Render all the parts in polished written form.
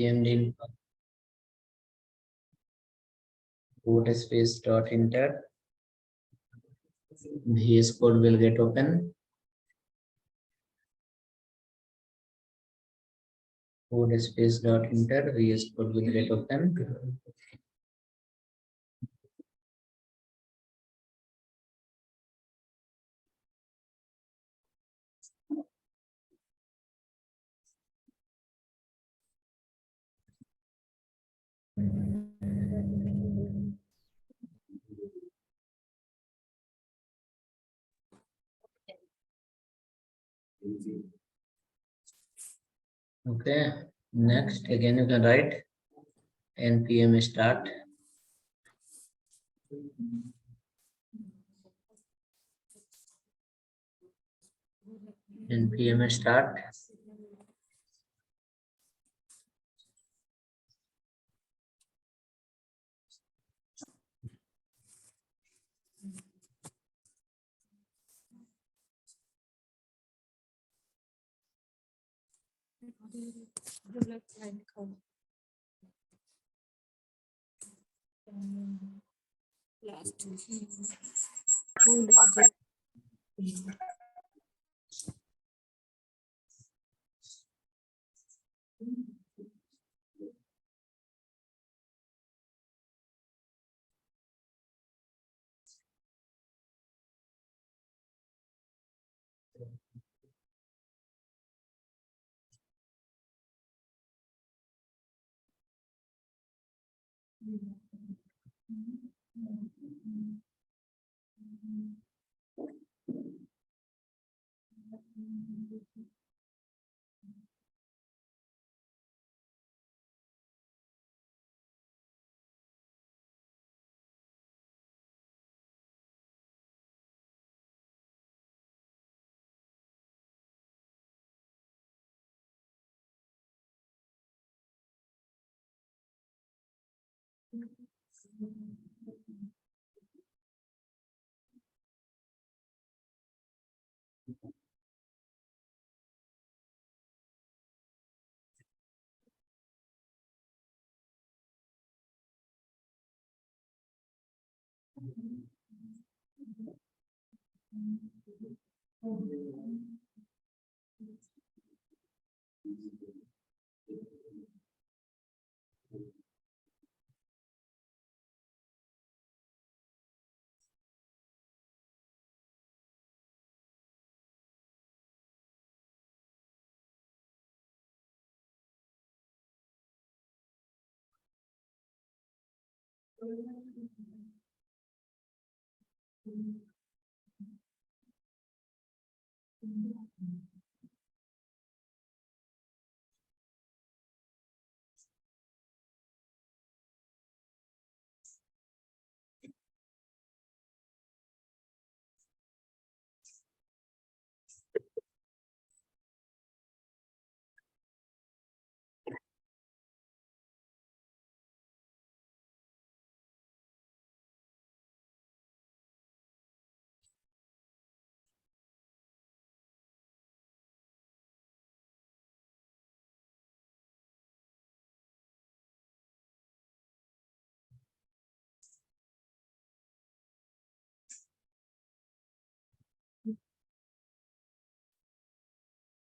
cmd boot space dot enter. VS Code will get open. Boot space dot enter. VS Code will get open. Okay, next again you can write npm start. npm start.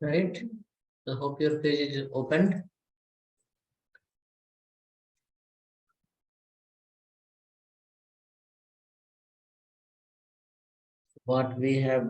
Right. So hope your page is opened. What we have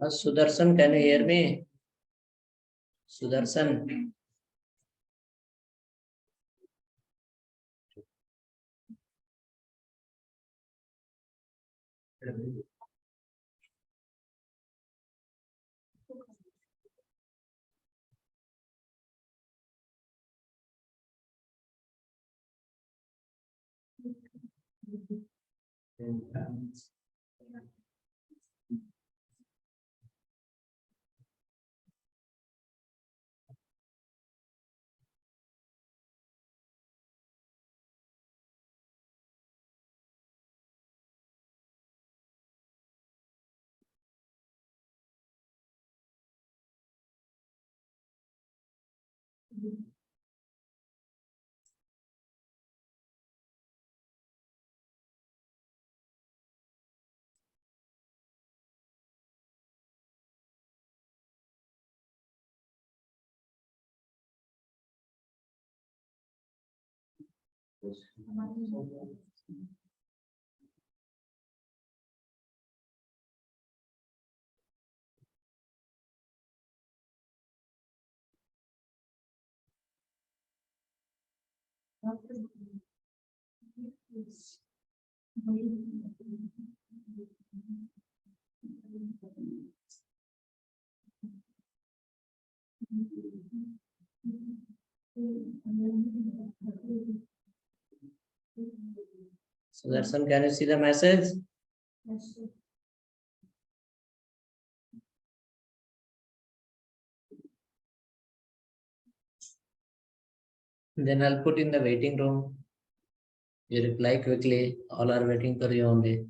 Sudarshan, can you hear me? Sudarshan. So that's one. Can you see the message? Then I'll put in the waiting room. You reply quickly. All are waiting for you only.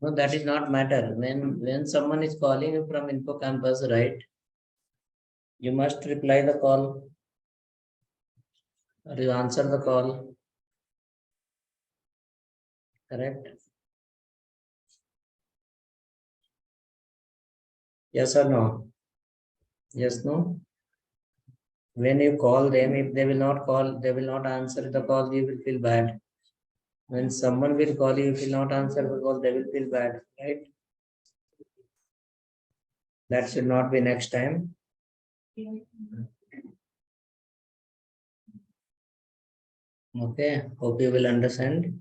No, that is not matter. When someone is calling you from Info Campus, right? You must reply the call or you answer the call. Correct? Yes or no? Yes, no? When you call them, if they will not call, they will not answer the call, you will feel bad. When someone will call you, if you will not answer the call, they will feel bad, right? That should not be next time. Okay, hope you will understand.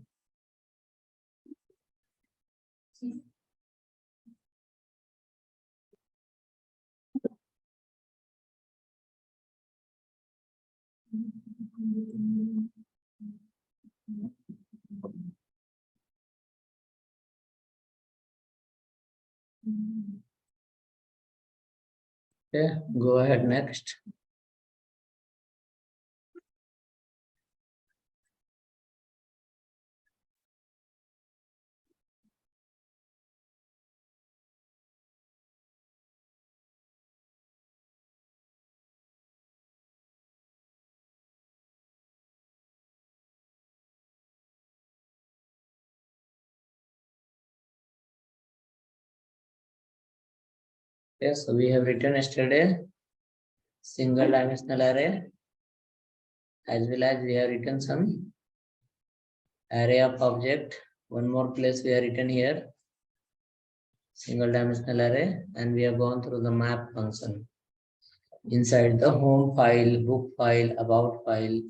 Okay, go ahead next. Yes, so we have written yesterday single dimensional array, as well as we have written some array of object. One more place we have written here single dimensional array, and we have gone through the map function. Inside the home file, book file, about file,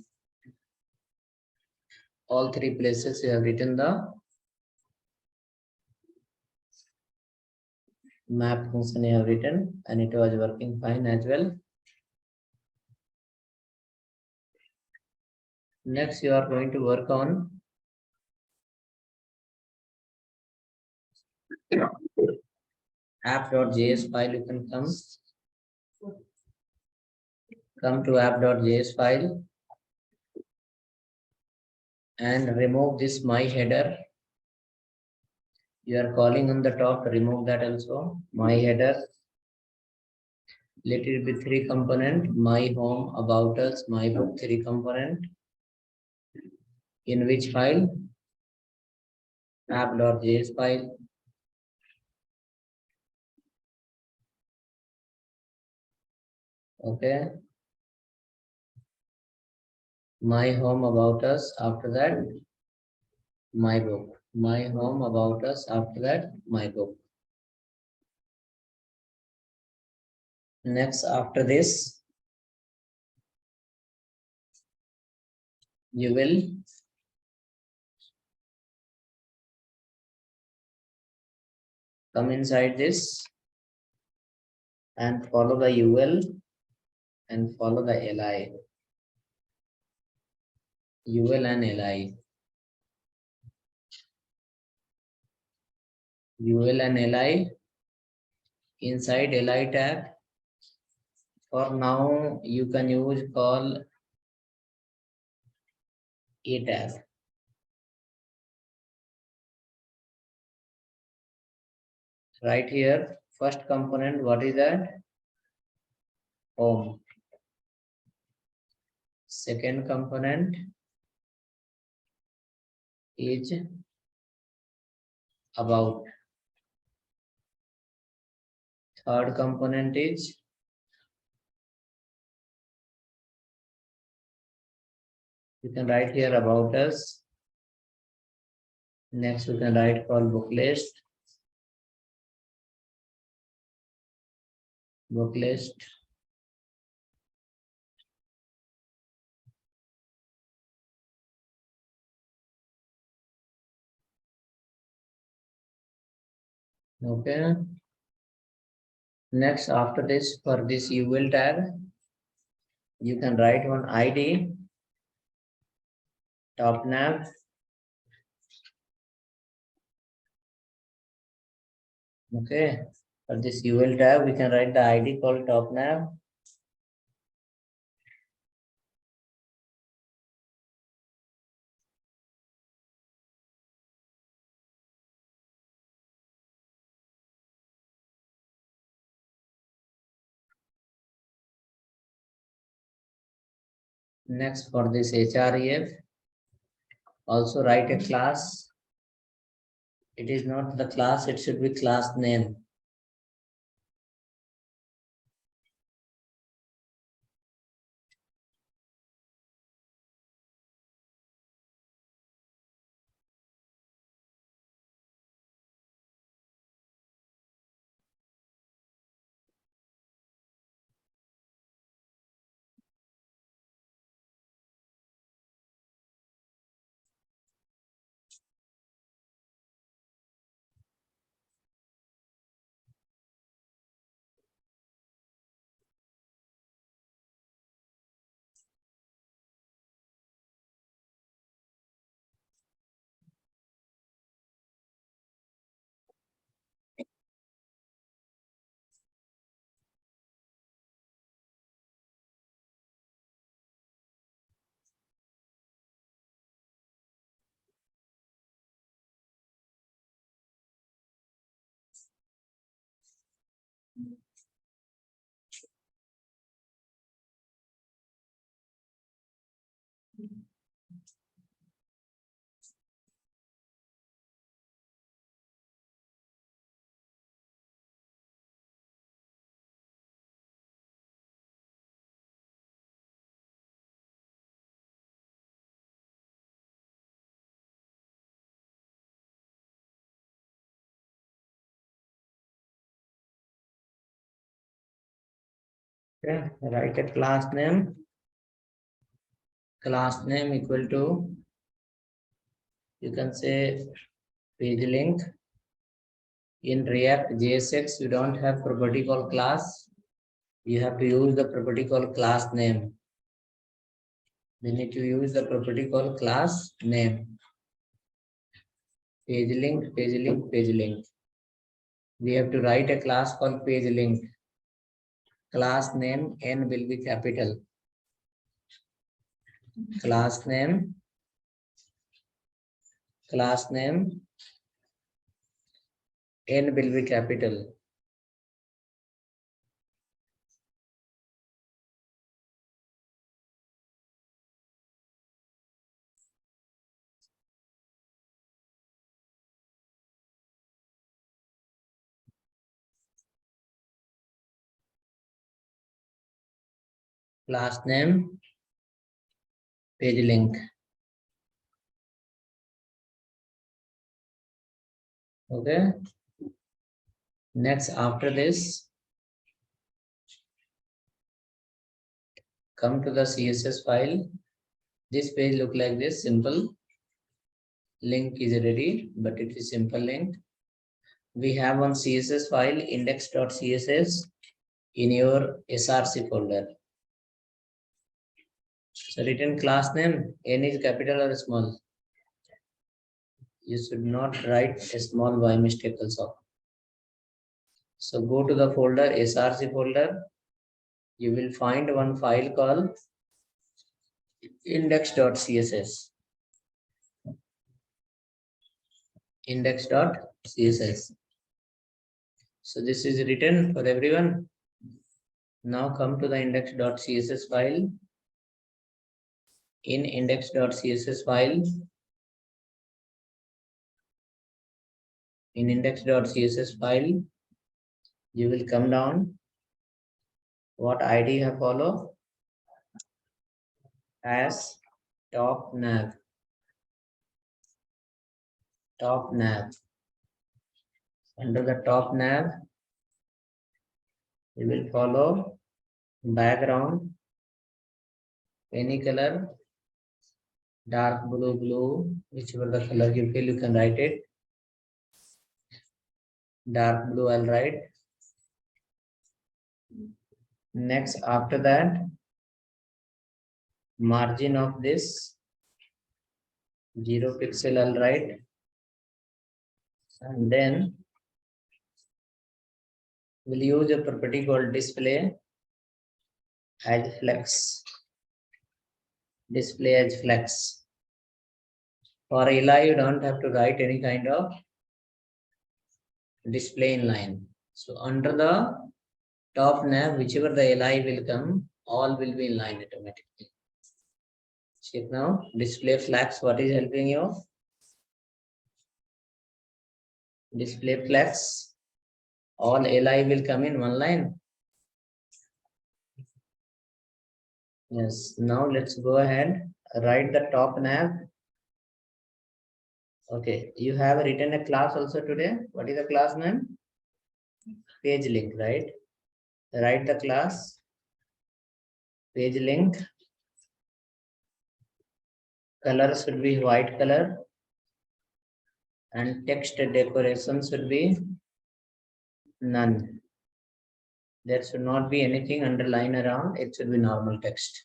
all three places we have written the map function we have written, and it was working fine as well. Next, you are going to work on app.js file. You can come to app.js file and remove this my header. You are calling on the top, remove that also. My header. Let it be three component, my home, about us, my book, three component. In which file? app.js file. Okay. My home about us. After that, my book. My home about us. After that, my book. Next, after this, you will come inside this and follow the UL and follow the LI. UL and LI. UL and LI. Inside LI tag, for now you can use call A tag. Right here, first component, what is that? Home. Second component is about. Third component is you can write here about us. Next, you can write call book list. Book list. Okay. Next, after this, for this UL tag, you can write one ID, top nav. Okay. For this UL tag, we can write the ID called top nav. Next, for this href, also write a class. It is not the class, it should be class name. Okay. Write a class name. Class name equal to, you can say page link. In React JSX, you don't have property called class. You have to use the property called class name. We need to use the property called class name. Page link, page link, page link. We have to write a class called page link. Class name N will be capital. Class name N will be capital. class name, page link. Okay. Next, after this, come to the CSS file. This page look like this, simple. Link is ready, but it is simple link. We have one CSS file, index.css, in your SRC folder. So written class name, N is capital or small. You should not write a small by mistake also. So go to the folder, SRC folder. You will find one file called index.css. Index.css. So this is written for everyone. Now come to the index.css file. In index.css file, you will come down. What ID you have follow? As top nav. Top nav. Under the top nav, you will follow background, any color, dark blue, whichever the color you feel, you can write it. Dark blue, I'll write. Next, after that, margin of this 0 pixel, I'll write. And then we'll use a property called display as flex. Display as flex. For li, you don't have to write any kind of display in line. So under the top nav, whichever the li will come, all will be in line automatically. Check now, display flex, what is helping you? Display flex, all li will come in one line. Yes, now let's go ahead, write the top nav. Okay, you have written a class also today. What is the class name? Page link, right? Write the class page link. Color should be white color. And text decoration should be none. There should not be anything underlined around. It should be normal text.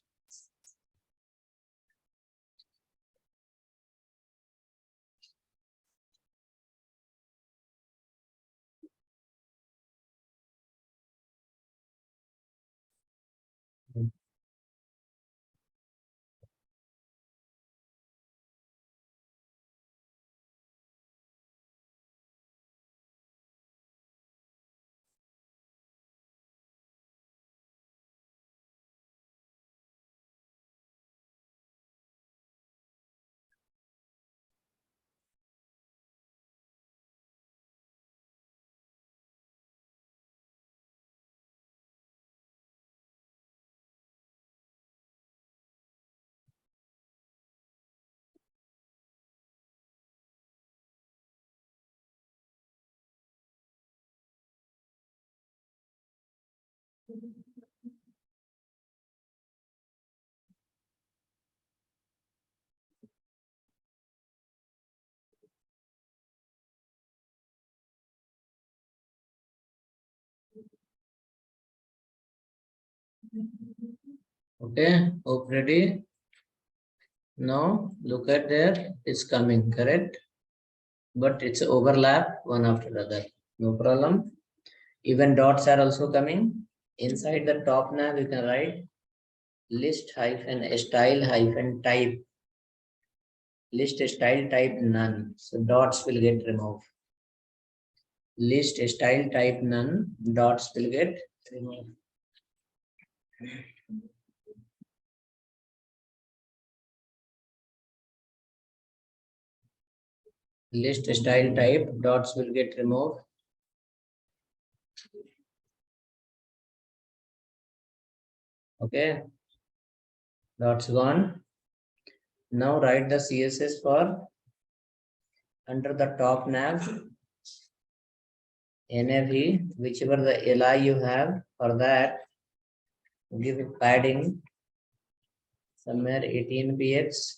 Okay, hope ready. Now look at there, it's coming, correct? But it's overlap one after the other. No problem. Even dots are also coming. Inside the top nav, you can write list hyphen style hyphen type. List style type none. So dots will get removed. List style type none. Dots will get removed. List style type, dots will get removed. Okay. Dots gone. Now write the CSS for under the top nav, NAV, whichever the LI you have. For that, give it padding somewhere 18 px.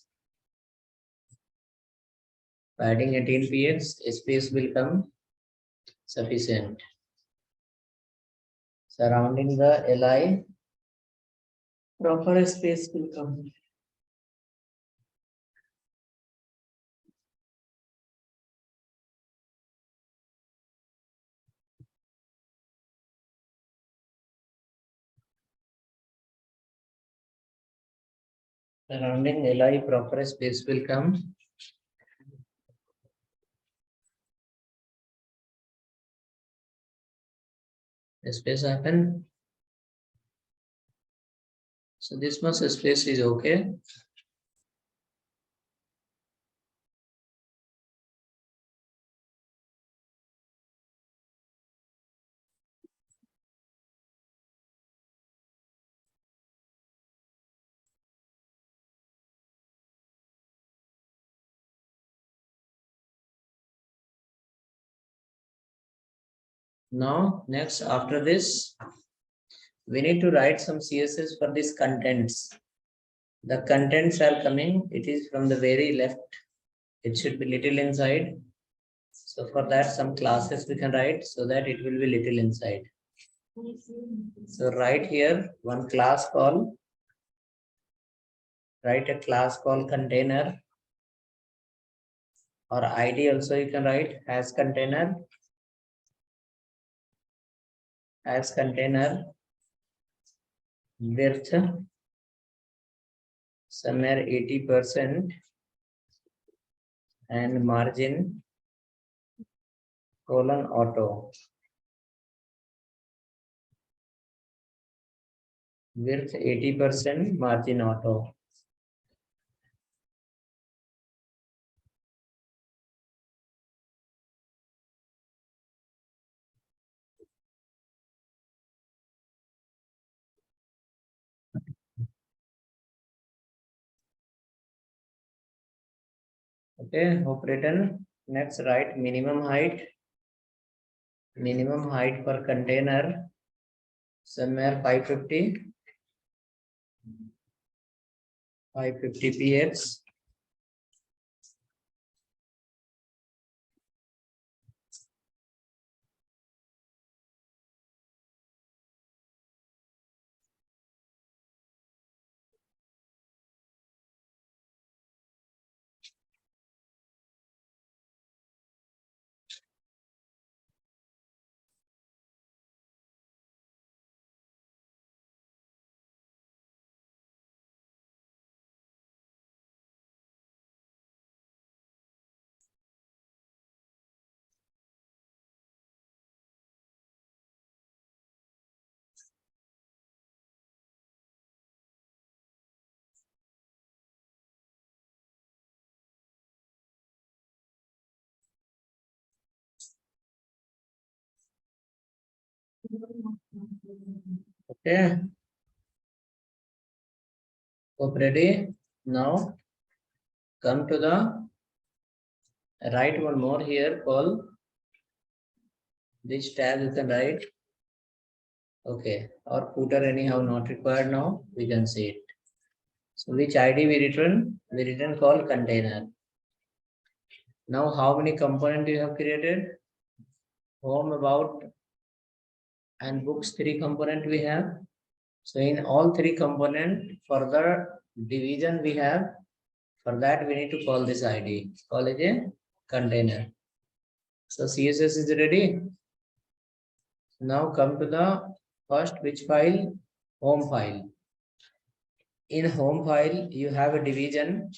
Padding 18 px, space will come sufficient. Surrounding the LI, proper space will come. Surrounding LI, proper space will come. Space happen. So this much space is okay. Now, next after this, we need to write some CSS for these contents. The contents are coming, it is from the very left. It should be little inside. So for that, some classes we can write so that it will be little inside. So write here one class call. Write a class called container, or ID also you can write as container. As container width somewhere 80% and margin colon auto. Width 80%, margin auto. Okay, hope written. Next, write minimum height. Minimum height for container somewhere 550. 550 px. Okay. Hope ready. Now come to the write one more here called this tag you can write. Okay, or footer anyhow not required now. We can see it. So which ID we return? We return call container. Now how many components you have created? Home, about, and books, 3 component we have. So in all 3 component, further division we have. For that we need to call this ID. Call it a container. So CSS is ready. Now come to the first which file? Home file. In home file you have a division.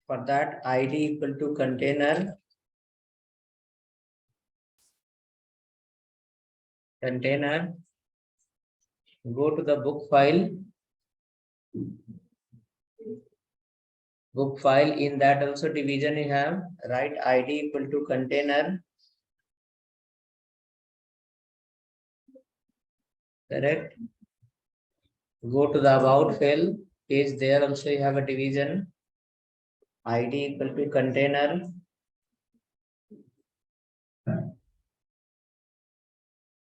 For that ID equal to container. Container. Go to the book file. Book file, in that also division you have, write ID equal to container. Correct. Go to the about field page. There also you have a division. ID equal to container.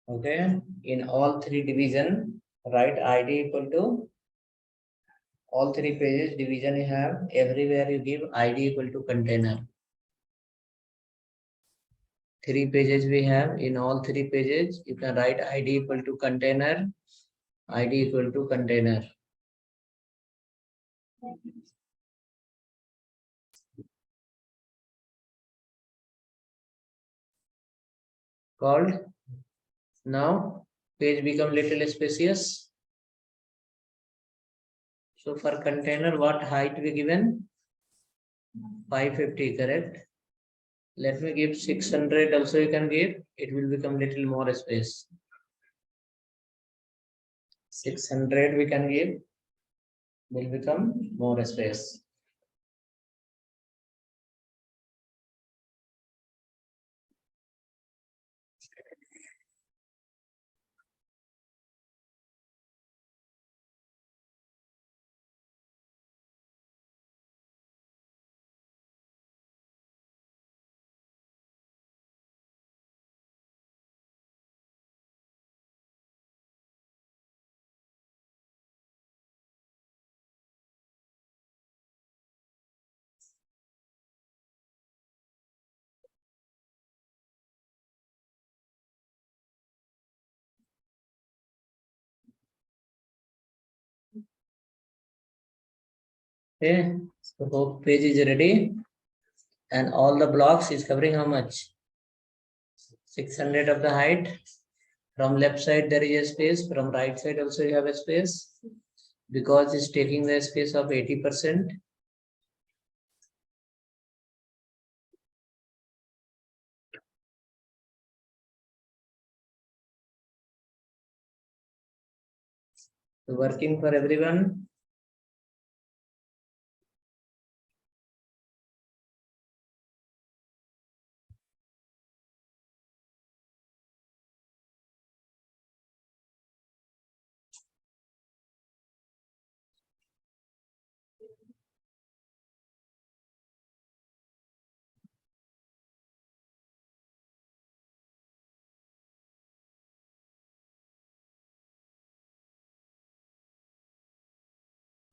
Okay. In all three division, write ID equal to all three pages division you have. Everywhere you give ID equal to container. Three pages we have. In all three pages, you can write ID equal to container. ID equal to container. Called. Now page become little spacious. So for container, what height we given? 550, correct? Let me give 600 also you can give. It will become little more space. 600 we can give. Will become more space. Okay, so hope page is ready. And all the blocks is covering how much? 600 of the height. From left side there is a space. From right side also you have a space. Because it's taking the space of 80%. So working for everyone.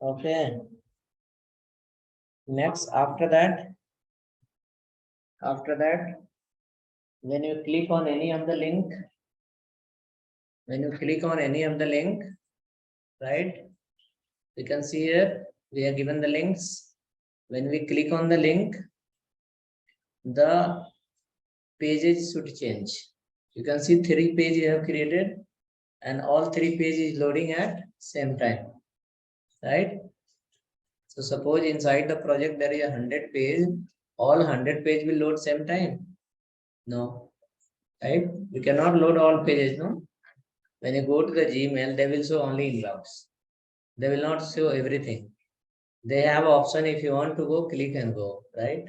Okay. Next, after that, when you click on any of the link, right? You can see here, we are given the links. When we click on the link, the pages should change. You can see 3 pages you have created and all 3 pages loading at same time, right? So suppose inside the project there is 100 page, all 100 page will load same time. No, right? We cannot load all pages, no? When you go to the Gmail, they will show only inbox. They will not show everything. They have option if you want to go, click and go, right?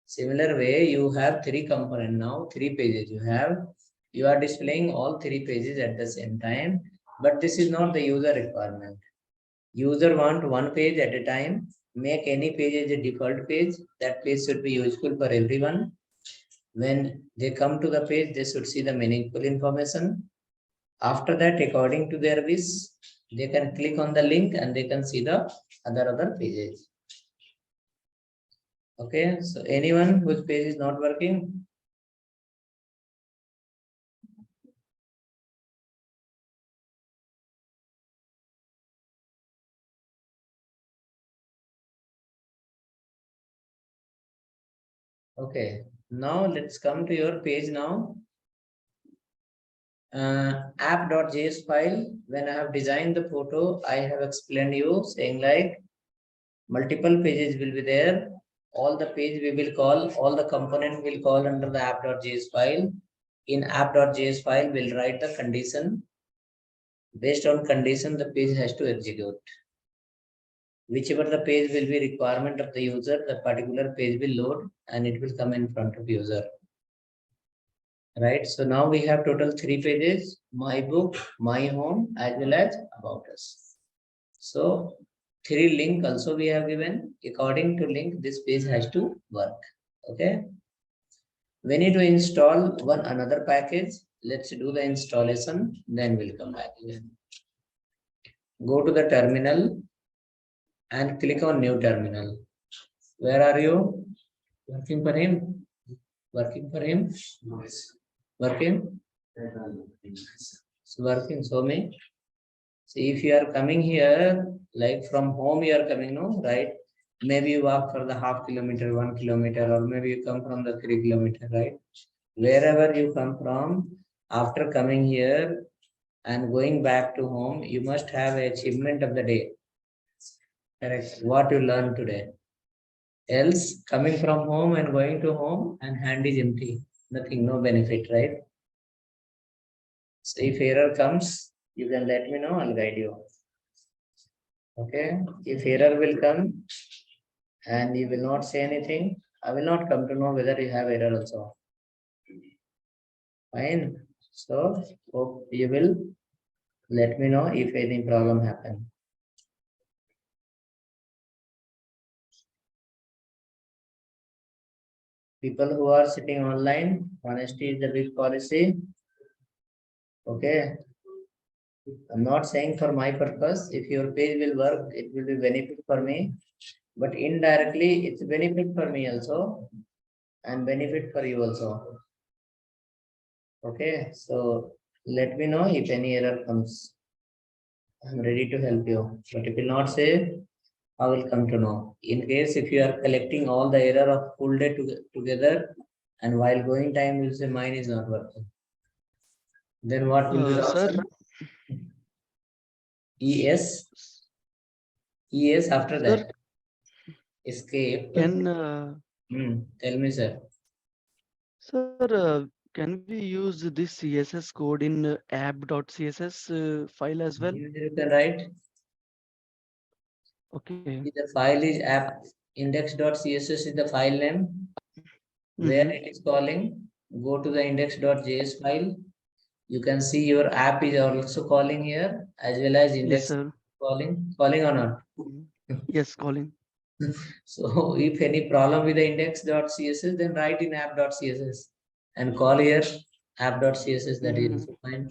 Similar way, you have 3 component now, 3 pages you have. You are displaying all 3 pages at the same time, but this is not the user requirement. User want 1 page at a time. Make any page as a default page. That page should be useful for everyone. When they come to the page, they should see the meaningful information. After that, according to their wish, they can click on the link and they can see the other pages. Okay, so anyone whose page is not working? Okay, now let's come to your page now. App.js file. When I have designed the photo, I have explained you saying like multiple pages will be there. All the page we will call, all the component will call under the app.js file. In app.js file, we'll write the condition. Based on condition, the page has to execute. Whichever the page will be requirement of the user, the particular page will load and it will come in front of user. Right, so now we have total 3 pages: my book, my home, as well as about us. So 3 link also we have given. According to link, this page has to work. Okay. We need to install one another package. Let's do the installation, then we'll come back again. Go to the terminal and click on new terminal. Where are you? Working for him? Working for him? Working? It's working. So me. See, if you are coming here, like from home you are coming, no, right? Maybe you walk for the half kilometer, 1 kilometer, or maybe you come from the 3 kilometer, right? Wherever you come from, after coming here and going back to home, you must have an achievement of the day. Correct. What you learned today. Else, coming from home and going to home and hand is empty. Nothing, no benefit, right? So if error comes, you can let me know, I'll guide you. Okay. If error will come and you will not say anything, I will not come to know whether you have error also. Fine. So hope you will let me know if any problem happen. People who are sitting online, honesty is the big policy. Okay. I'm not saying for my purpose. If your page will work, it will be benefit for me. But indirectly, it's benefit for me also and benefit for you also. Okay. So let me know if any error comes. I'm ready to help you. But if you not say, I will come to know. In case if you are collecting all the error of full day together and while going time will say mine is not working. Then what will be the Sir, option? ES. ES after sir, that. Escape. Tell me, sir. can we use this CSS code in app.css file as well? You can write. Okay. The file is app index.css is the file name. Where it is calling, go to the index.js file. You can see your app is also calling here as well as Yes, index sir. calling or not. Yes, calling. So if any problem with the index.css, then write in app.css and call here app.css, that is fine.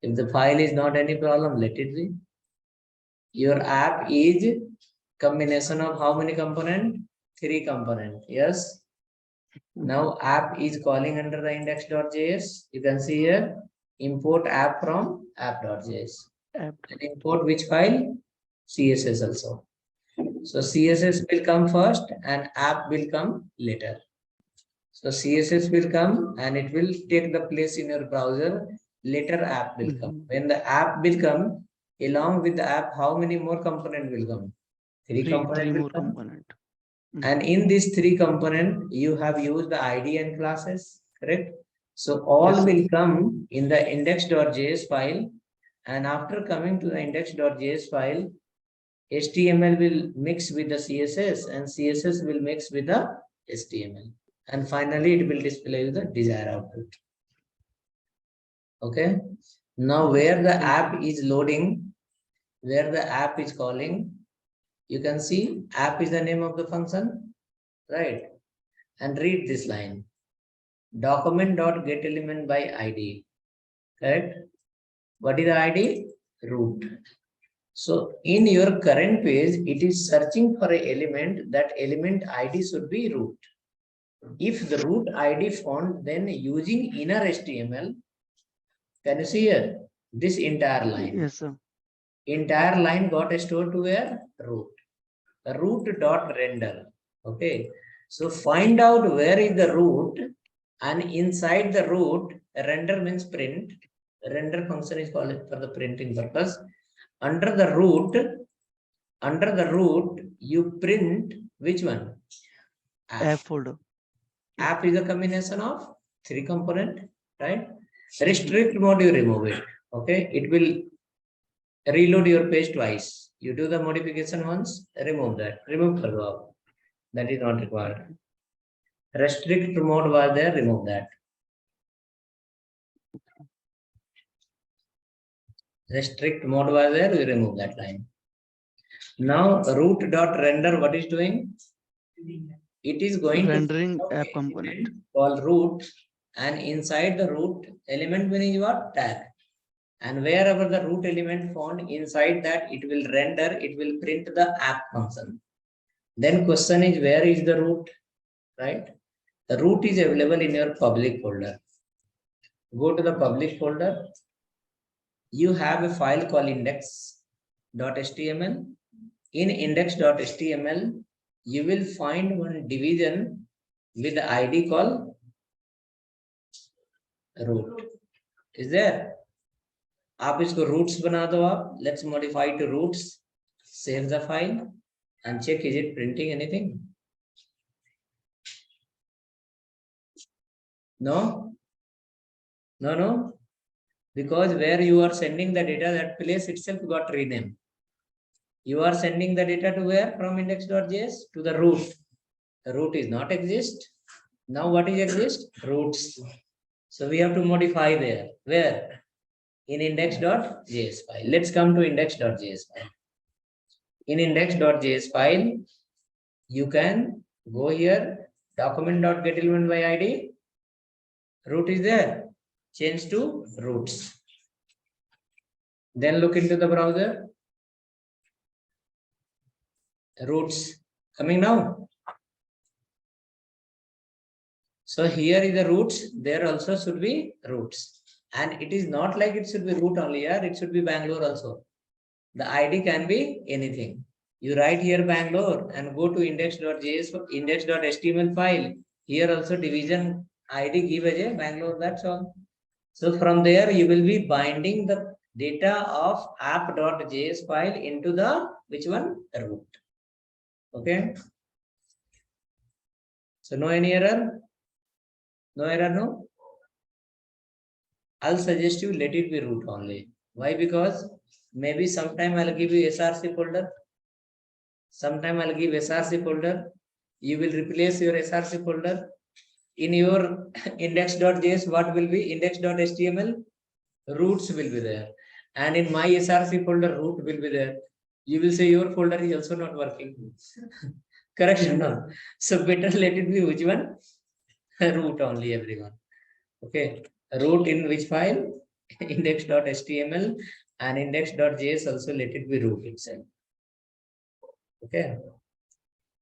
If the file is not any problem, let it be. Your app is combination of how many component? 3 component. Yes. Now app is calling under the index.js. You can see here import app from app.js. App. And import which file? CSS also. So CSS will come first and app will come later. So CSS will come and it will take the place in your browser. Later app will come. When the app will come, along with the app, how many more component will come? 3 component will more come. component. And in these 3 component, you have used the ID and classes, correct? So all Yes, will come in the index.js file. And after coming to the index.js file, HTML will mix with the CSS and CSS will mix with the HTML. And finally, it will display the desired output. Okay. Now, where the app is loading, where the app is calling, you can see app is the name of the function, right? And read this line. Document.getElement by ID. Correct? What is the ID? Root. So in your current page, it is searching for an element. That element ID should be root. If the root ID found, then using inner HTML, can you see here? This entire line. Yes, sir. Entire line got stored to where? Root. Root.render. Okay. So find out where is the root, and inside the root, render means print. Render function is called for the printing purpose. Under the root, you print which one? App folder. App is a combination of 3 component, right? Restrict mode, you remove it. Okay, it will reload your page twice. You do the modification once, remove that. Remove Karwa. That is not required. Restrict mode was there, remove that. Restrict mode was there, we remove that line. Now root dot render, what is doing? It is going Rendering to app component. called root, and inside the root element means what? Tag. And wherever the root element found, inside that it will render, it will print the app function. Then question is, where is the root? Right? The root is available in your public folder. Go to the public folder. You have a file called index.html. In index.html, you will find one division with the ID called root. Is there? आप इसको roots बना दो आप. Let's modify to roots. Save the file and check, is it printing anything? No? No. Because where you are sending the data, that place itself got renamed. You are sending the data to where? From index.js to the root. The root is not exist. Now what is exist? Roots. So we have to modify there. Where? In index.js file. Let's come to index.js file. In index.js file, you can go here, document.getElement by ID. Root is there. Change to roots. Then look into the browser. Roots coming now. So here is the roots. There also should be roots. And it is not like it should be root only here. It should be Bangalore also. The ID can be anything. You write here Bangalore and go to index.js, index.html file. Here also division ID give as a Bangalore. That's all. So from there you will be binding the data of app.js file into the which one? Root. Okay. So no any error? No error, no? I'll suggest you let it be root only. Why? Because maybe sometime I'll give you SRC folder. Sometime I'll give SRC folder. You will replace your SRC folder. In your index.js, what will be? Index.html, roots will be there. And in my SRC folder, root will be there. You will say your folder is also not working. Correct or not? So better let it be which one? Root only, everyone. Okay. Root in which file? Index.html, and index.js also let it be root itself. Okay.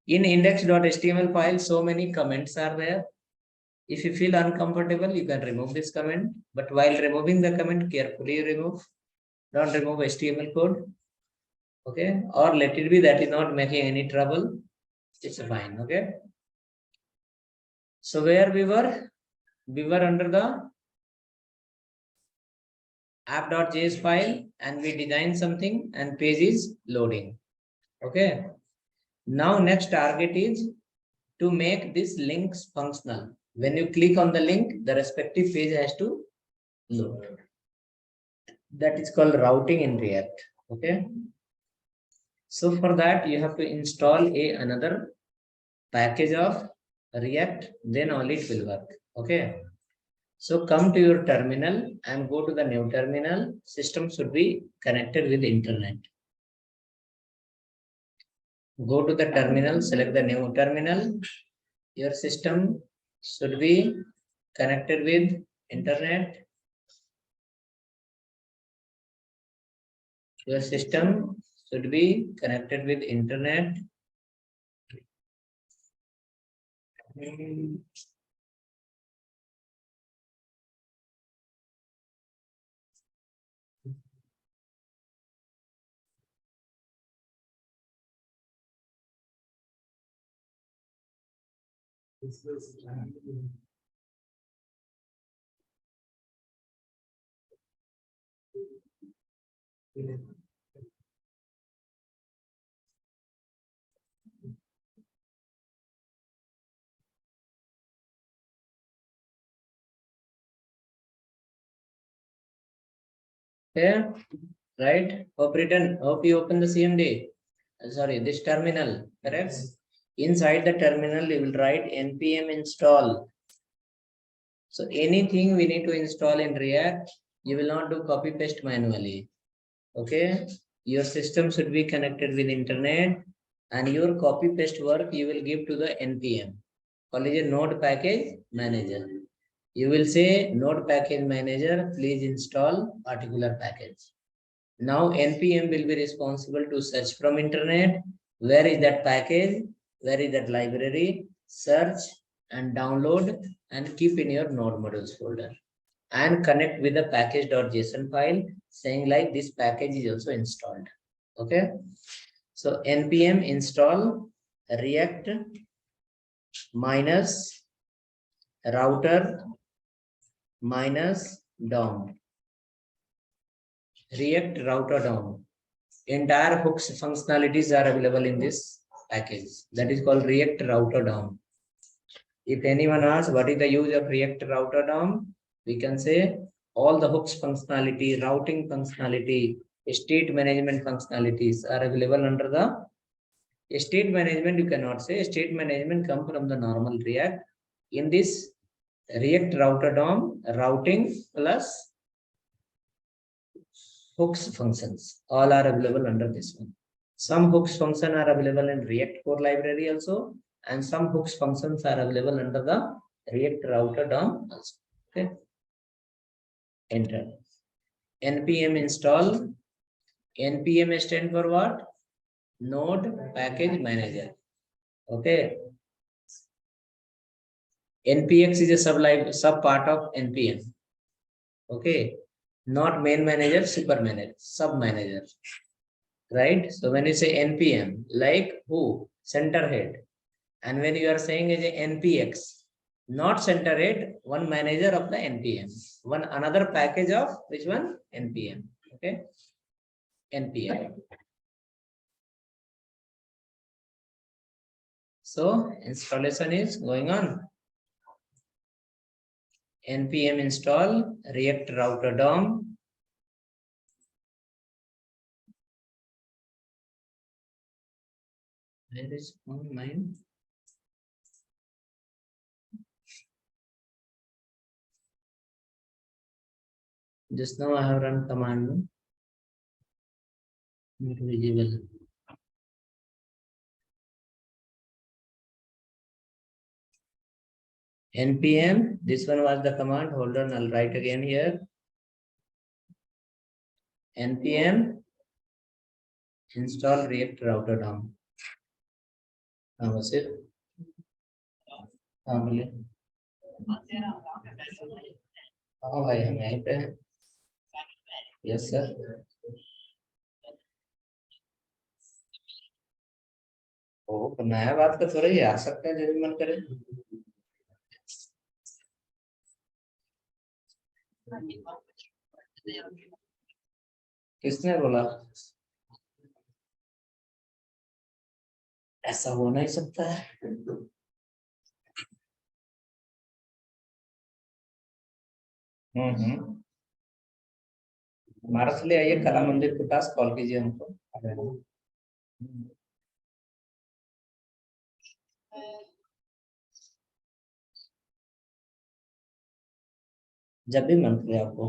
In index.html file, so many comments are there. If you feel uncomfortable, you can remove this comment. But while removing the comment, carefully remove. Don't remove HTML code. Okay. Or let it be that is not making any trouble. It's fine. Okay. So where we were? We were under the app.js file and we design something and page is loading. Okay. Now next target is to make these links functional. When you click on the link, the respective page has to load. That is called routing in React. Okay. So for that, you have to install another package of React, then only it will work. Okay. So come to your terminal and go to the new terminal. System should be connected with internet. Go to the terminal, select the new terminal. Your system should be connected with internet. Your system should be connected with internet. Okay, right? Hope you open the CMD. Sorry, this terminal, correct? Inside the terminal, you will write npm install. So anything we need to install in React, you will not do copy paste manually. Okay. your system should be connected with internet, and your copy paste work you will give to the npm. Call it a node package manager. You will say node package manager, please install particular package. Now npm will be responsible to search from internet. Where is that package? Where is that library? Search and download and keep in your node modules folder, and connect with the package.json file saying like this package is also installed. Okay. So npm install react minus router minus DOM. React router DOM. Entire hooks functionalities are available in this package. That is called React router DOM. If anyone asks what is the use of React router DOM, we can say all the hooks functionality, routing functionality, state management functionalities are available under the state management. You cannot say state management come from the normal React. In this React router DOM, routing plus hooks functions all are available under this one. Some hooks function are available in React core library also, and some hooks functions are available under the React router DOM also. Okay. Enter. npm install. npm stand for what? Node package manager. Okay. npx is a sub part of npm. Okay. Not main manager, super manager, sub manager. Right? So when you say npm, like who? Center head. And when you are saying as a npx, not center head, one manager of the npm, one another package of which one? npm. Okay. npm. So installation is going on. npm install react router DOM. Where is mine? Just now I have run command. Not visible. npm, this one was the command. Hold on, I'll write again here. npm install react router DOM. बस हाँ बोलिए। हाँ भाई हम यहीं पे हैं। Yes sir. ओ नया बात का थोड़ा ही आ सकते हैं जब मन करे। किसने बोला? ऐसा हो नहीं सकता है। हमारा से ले आइए कला मंदिर के पास, कॉल कीजिए हमको। जब भी मन करे आपको।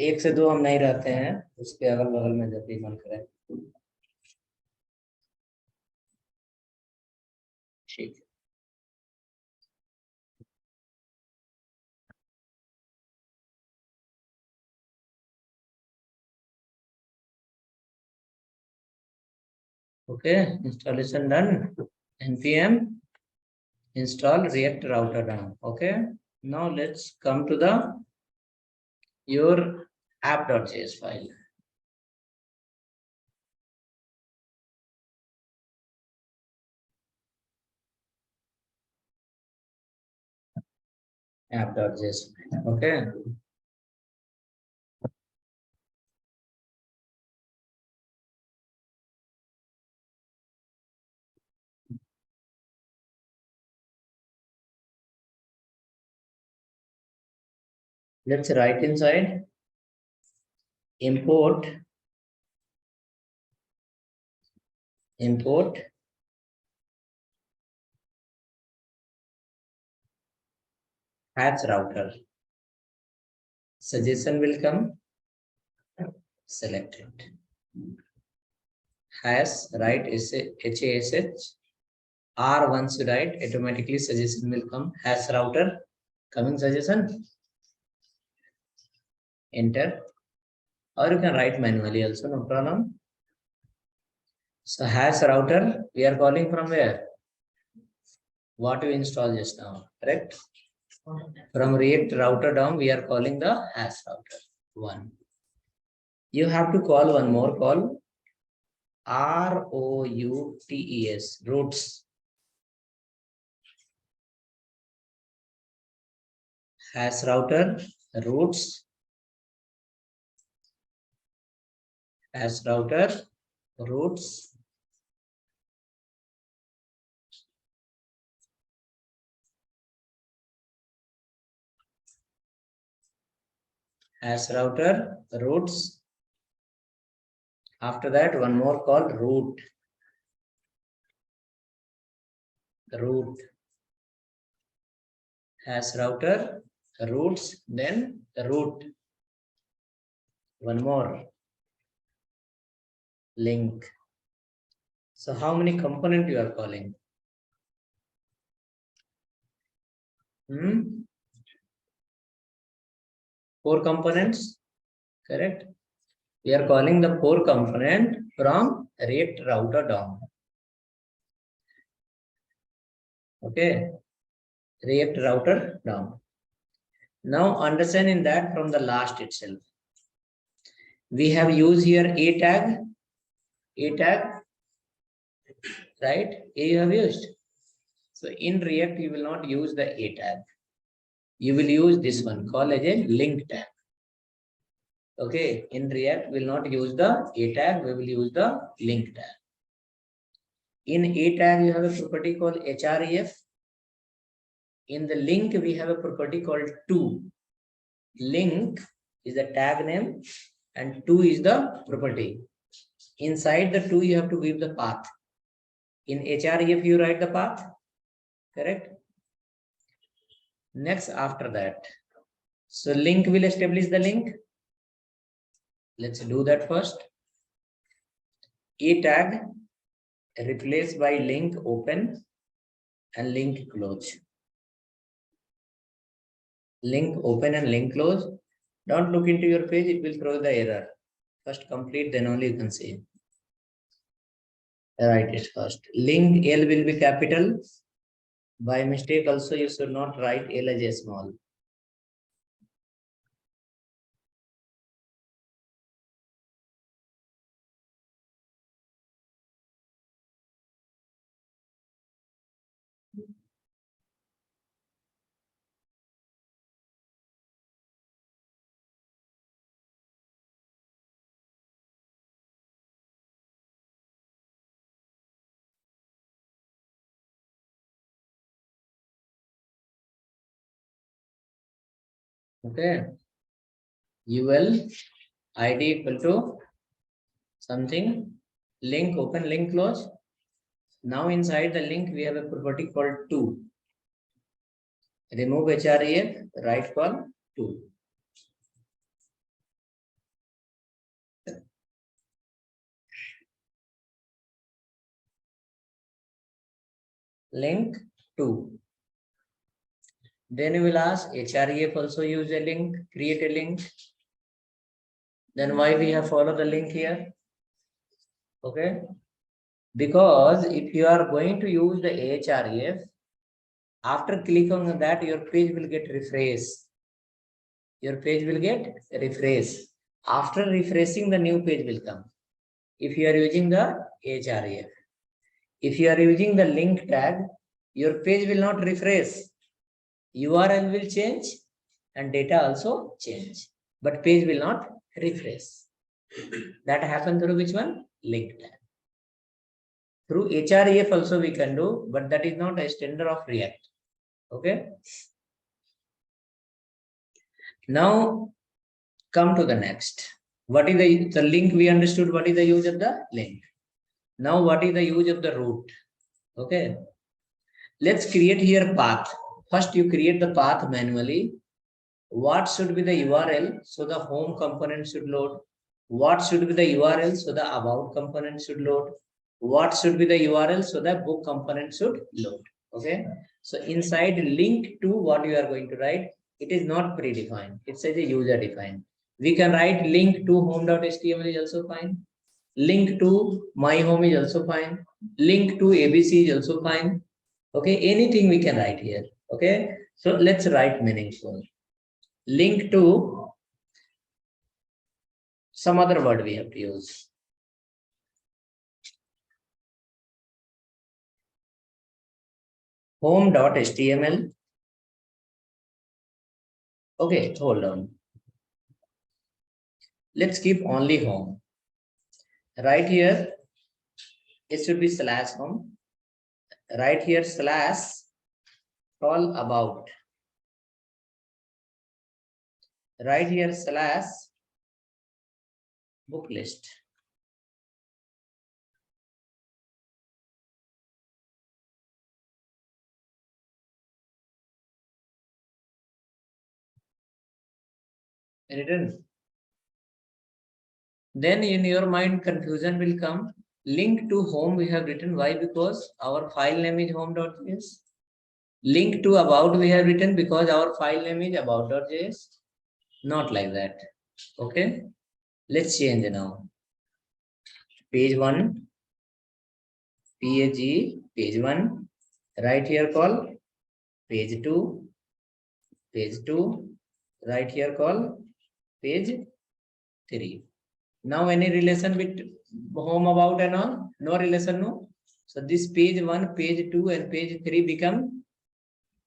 एक से दो हम नहीं रहते हैं, उसके अगल बगल में जब भी मन करे। ठीक। Okay, installation done. npm install react router DOM. Okay, now let's come to the your app.js file. App.js. Okay. Let's write inside import patch router. suggestion will come, select it. Hash, write HASH. R once you write, automatically suggestion will come. Hash router, coming suggestion. Enter. Or you can write manually also, no problem. So hash router, we are calling from where? What you install just now, correct? From React router down, we are calling the hash router 1. You have to call one more call, ROUTES, routes. Hash router, routes, hash router, routes. Hash router, routes. After that, one more call, root. Root. Hash router, routes, then root. One more, link. So how many components you are calling? 4 components, correct? We are calling the 4 component from React router down. Okay, React router down. Now understanding that from the last itself, we have used here a tag, right? A you have used. So in React, you will not use the a tag. You will use this one called as a link tag. Okay, in React, we will not use the a tag, we will use the link tag. In a tag, you have a property called href. In the link, we have a property called to. Link is the tag name and to is the property. Inside the to, you have to give the path. In href, you write the path, correct? Next, after that, so link will establish the link. Let's do that first. A tag replaced by link open and link close. Link open and link close. Don't look into your page, it will throw the error. First complete, then only you can see. Write it first. Link L will be capital. By mistake also you should not write L as a small. Okay. UL ID equal to something. Link open, link close. Now inside the link we have a property called to. Remove href, write call to. Link to. Then you will ask href also use a link, create a link. Then why we have followed the link here? Okay. Because if you are going to use the href, after clicking on that, your page will get refreshed. Your page will get refreshed. After refreshing, the new page will come. If you are using the href. If you are using the link tag, your page will not refresh. URL will change and data also change, but page will not refresh. That happens through which one? Link tag. Through href also we can do, but that is not a standard of React. Okay. Now come to the next. What is the link? We understood what is the use of the link. Now what is the use of the root? Okay. Let's create here path. First you create the path manually. what should be the URL, so the home component should load. What should be the URL, so the about component should load. What should be the URL, so the book component should load. Okay, so inside link to what you are going to write, it is not predefined, it's as a user defined. We can write link to home.html is also fine, link to my home is also fine, link to ABC is also fine. Okay, anything we can write here. Okay, so let's write meaningful. Link to some other word we have to use. Home.html. Okay, hold on. Let's keep only home. Right here, it should be slash home. Right here, slash all about. Right here, slash book list. Written. Then in your mind, confusion will come. Link to home we have written. Why? Because our file name is home.js. Link to about we have written because our file name is about.js. Not like that. Okay. Let's change now. Page 1. Page 1. Right here call page 2. Page 2. Right here call page 3. Now any relation with home about and all? No relation, no. So this page 1, page 2 and page 3 become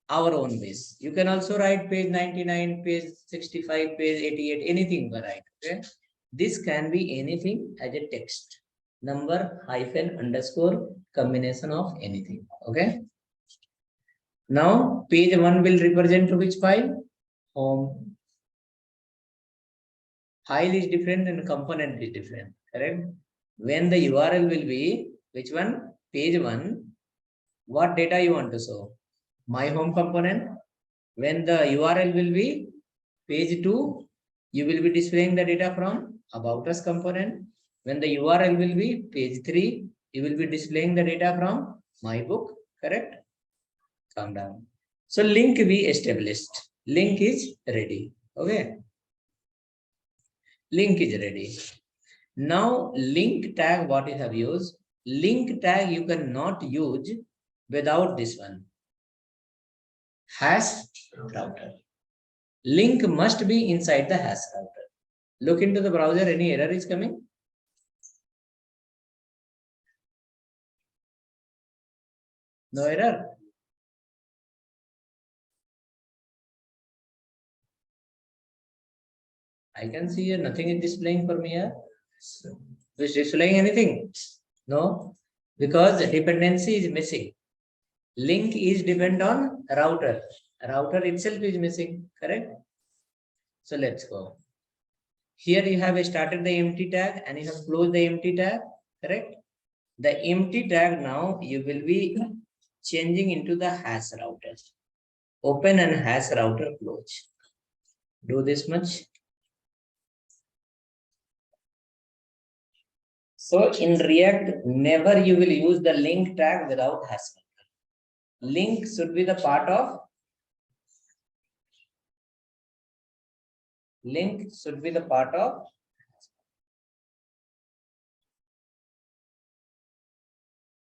our own base. You can also write page 99, page 65, page 88, anything you can write. Okay. This can be anything as a text. Number, hyphen, underscore, combination of anything. Okay. Now page 1 will represent which file? Home. File is different and component is different. Correct? When the URL will be which one? Page 1. What data you want to show? My home component. When the URL will be page 2, you will be displaying the data from about us component. When the URL will be page 3, you will be displaying the data from my book. Correct? Calm down. So link we established. Link is ready. Okay. Link is ready. Now link tag, what you have used? Link tag you cannot use without this one. Hash router. Link must be inside the hash router. Look into the browser, any error is coming? No error. I can see here nothing is displaying for me here. Is displaying anything? No, because dependency is missing. Link is depend on router. Router itself is missing, correct? So let's go. Here you have started the empty tag and you have closed the empty tag, correct? The empty tag now you will be changing into the hash router. Open and hash router close. Do this much. So in React, never you will use the link tag without hash router. Link should be the part of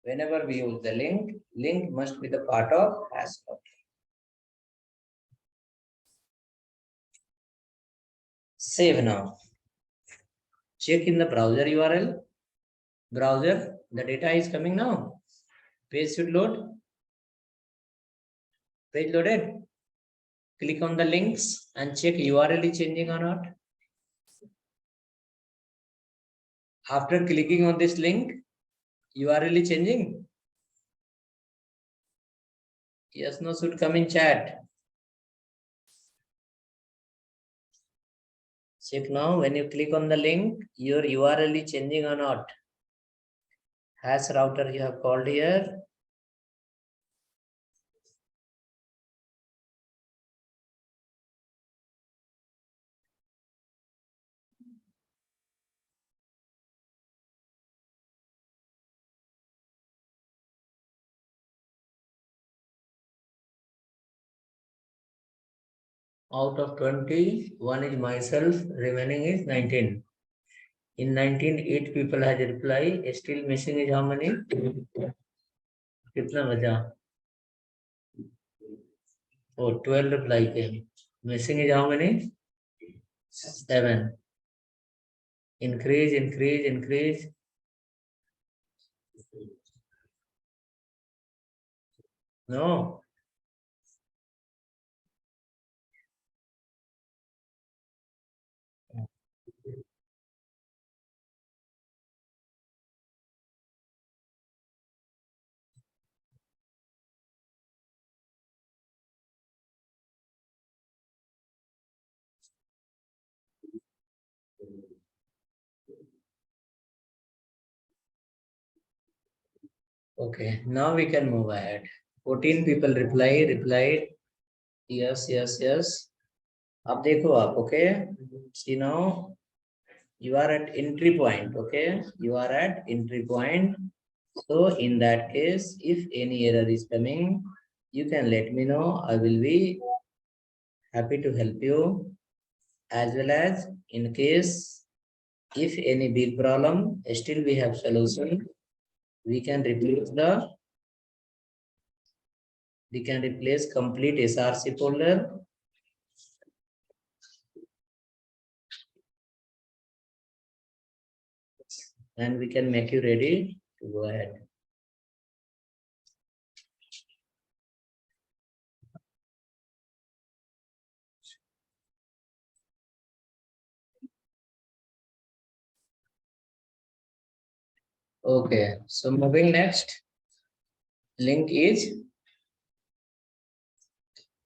whenever we use the link must be the part of hash router. Save now. Check in the browser URL. Browser, the data is coming now. Page should load. Page loaded. Click on the links and check URL is changing or not. After clicking on this link, URL is changing. Yes, no, should come in chat. Check now, when you click on the link, your URL is changing or not. Hash router you have called here. Out of 20, 1 is myself, remaining is 19. In 19, 8 people has replied. Still missing is how many? कितना बचा? Oh, 12 reply came. Missing is how many? 7. Increase, increase, increase. No. Okay, now we can move ahead. 14 people replied. Yes, yes, yes. अब देखो आप, okay? See now, you are at entry point, okay? You are at entry point. So in that case, if any error is coming, you can let me know. I will be happy to help you. As well as in case, if any big problem, still we have solution. We can replace complete SRC folder. And we can make you ready to go ahead. Okay, so moving next, link is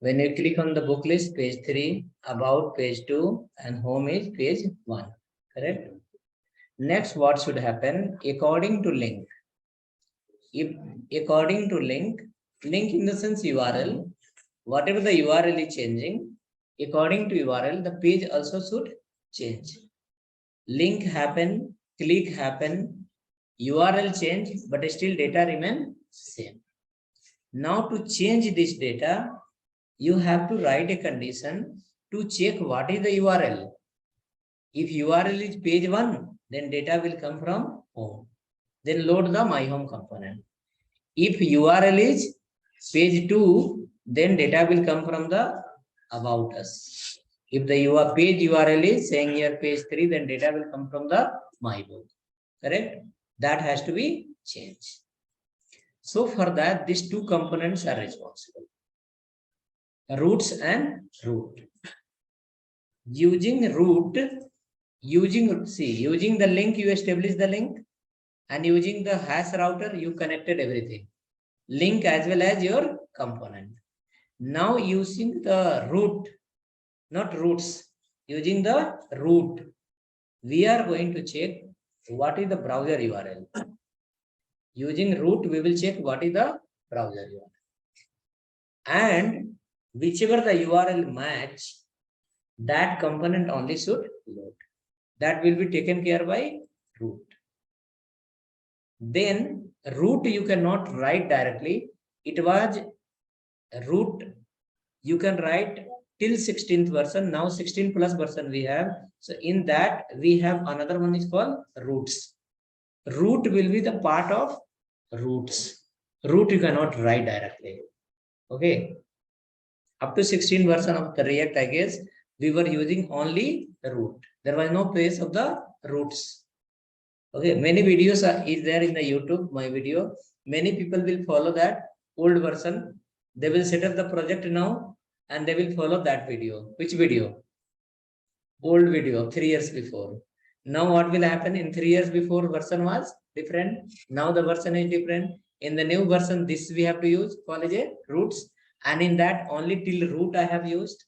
when you click on the book list, page 3, about page 2, and home is page 1. Correct? Next, what should happen? According to link. If according to link in the sense URL, whatever the URL is changing, according to URL, the page also should change. Link happen, click happen, URL change, but still data remain same. Now to change this data, you have to write a condition to check what is the URL. If URL is page 1, then data will come from home. Then load the my home component. If URL is page 2, then data will come from the about us. If the page URL is saying here page 3, then data will come from the my book. Correct? That has to be changed. So for that, these two components are responsible. Roots and root. Using the link, you establish the link, and using the hash router, you connected everything. Link as well as your component. Now using the root, not roots, using the root, we are going to check what is the browser URL. Using root, we will check what is the browser URL. And whichever the URL match, that component only should load. That will be taken care by root. Then root you cannot write directly. It was root, you can write till 16th version. Now 16 plus version we have. So in that we have another one is called roots. Root will be the part of roots. Root you cannot write directly. Okay. Up to 16 version of the React, I guess, we were using only the root. There was no place of the roots. Okay, many videos is there in the YouTube, my video. Many people will follow that old version. They will set up the project now and they will follow that video. Which video? Old video, 3 years before. Now what will happen? In 3 years before, version was different. Now the version is different. In the new version, this we have to use, call as a roots. And in that only till root I have used.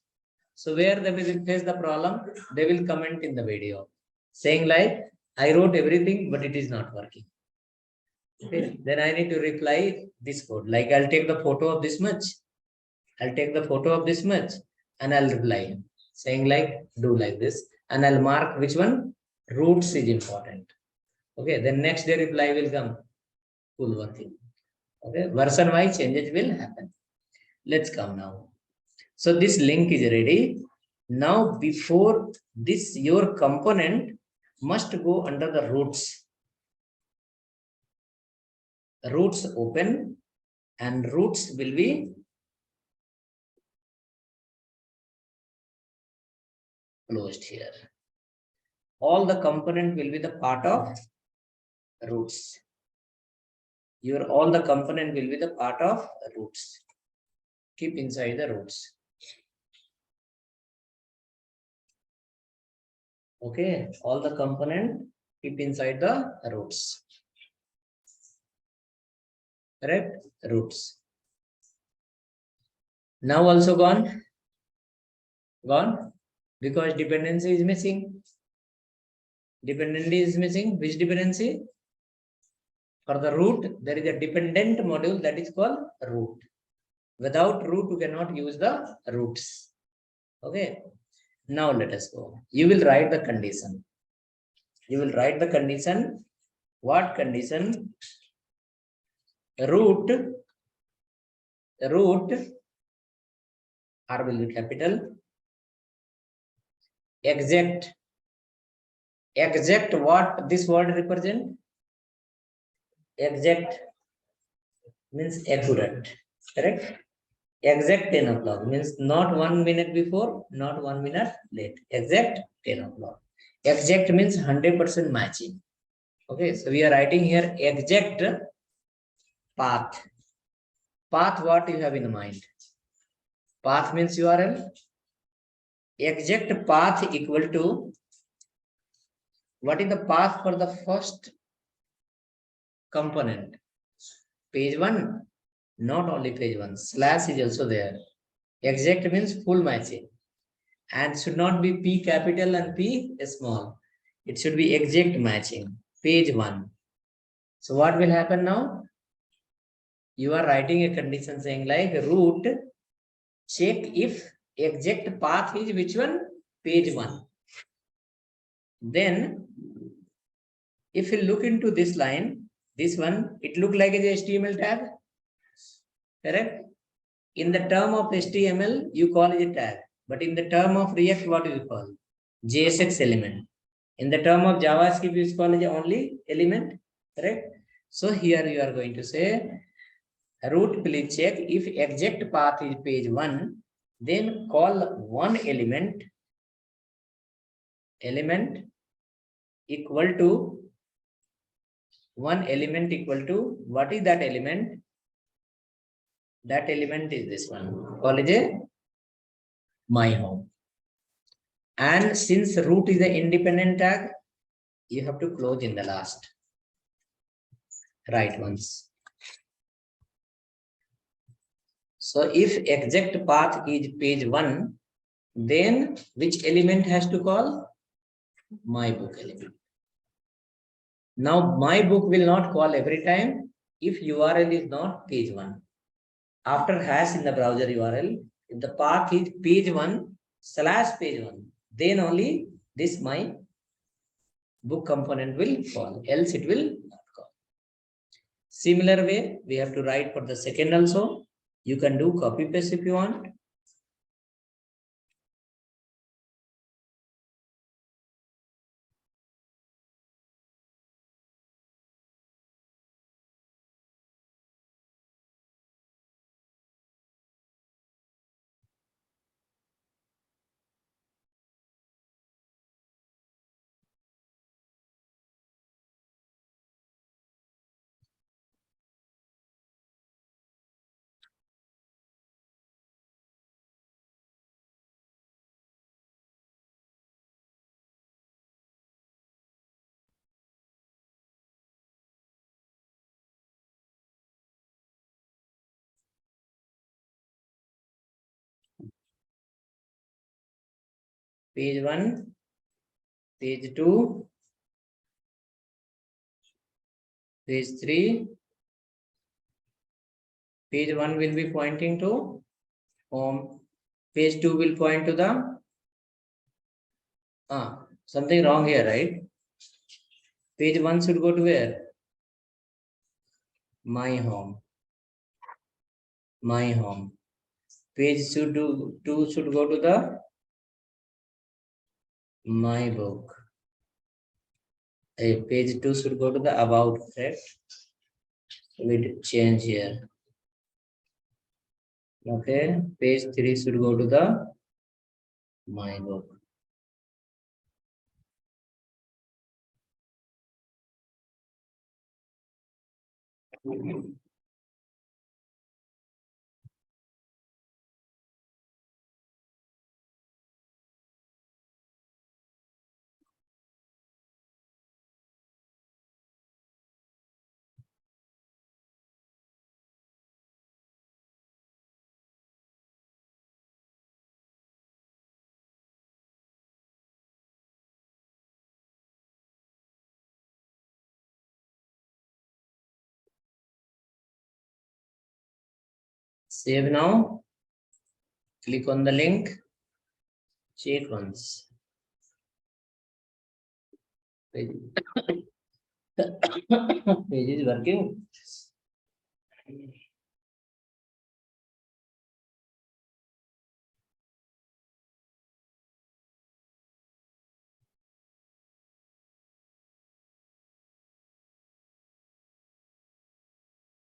So where they will face the problem, they will comment in the video saying like, I wrote everything, but it is not working. Okay. Then I need to reply this code. Like I'll take the photo of this much. I'll take the photo of this much and I'll reply saying like, do like this. And I'll mark which one roots is important. Okay. Then next day reply will come full working. Okay. Version wise changes will happen. Let's come now. So this link is ready. Now before this, your component must go under the roots. Roots open and roots will be closed here. All the component will be the part of roots. All the component will be the part of roots. Keep inside the roots. Okay, all the component keep inside the roots. Correct? Roots. Now also gone? Gone? Because dependency is missing. Dependency is missing. Which dependency? For the root, there is a dependent module that is called root. Without root, you cannot use the roots. Okay. Now let us go. You will write the condition. You will write the condition. What condition? Root R will be capital. Exact what this word represent? Exact means accurate. Correct? Exact 10 o'clock means not 1 minute before, not 1 minute late. Exact 10 o'clock. Exact means 100% matching. Okay, so we are writing here exact path. Path, what you have in mind? Path means URL. Exact path equal to, what is the path for the first component? Page 1. Not only page 1, slash is also there. Exact means full matching. And should not be P capital and P small. It should be exact matching. Page 1. So what will happen now? You are writing a condition saying like root, check if exact path is which one? Page 1. Then if you look into this line, this one, it look like a HTML tag. Correct? In the term of HTML, you call it a tag. But in the term of React, what do you call? JSX element. In the term of JavaScript, you call it only element. Correct? So here you are going to say, root please check if exact path is page 1, then call one element equal to what is that element? That element is this one. Call it a my home. And since root is an independent tag, you have to close in the last. Right ones. So if exact path is page 1, then which element has to call? My book element. Now my book will not call every time if URL is not page 1. After hash in the browser URL, if the path is page 1/page 1, then only this my book component will call, else it will not call. Similar way, we have to write for the second also. You can do copy paste if you want. Page 1, page 2, page 3. Page 1 will be pointing to home. Page 2 will point to the something wrong here, right? Page 1 should go to where? My home. My home. Page should do 2 should go to the my book. Page 2 should go to the about, correct? We change here. Okay, page 3 should go to the my book. Save now. Click on the link. Check once. Page is working.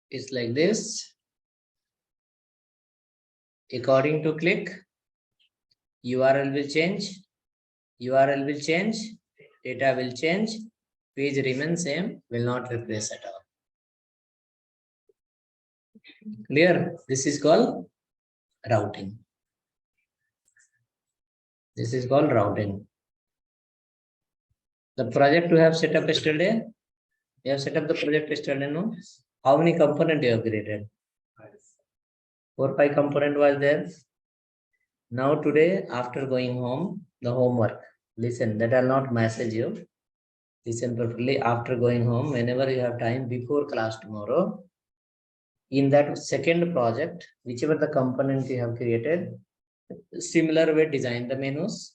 It's like this. According to click, URL will change. URL will change. Data will change. Page remains same. Will not refresh at all. Clear? This is called routing. This is called routing. The project you have set up yesterday. You have set up the project yesterday, no? How many components you have created? 4, 5 component was there. Now today, after going home, the homework. Listen, that I'll not message you. Listen properly. After going home, whenever you have time before class tomorrow, in that second project, whichever the component you have created, similar way design the menus.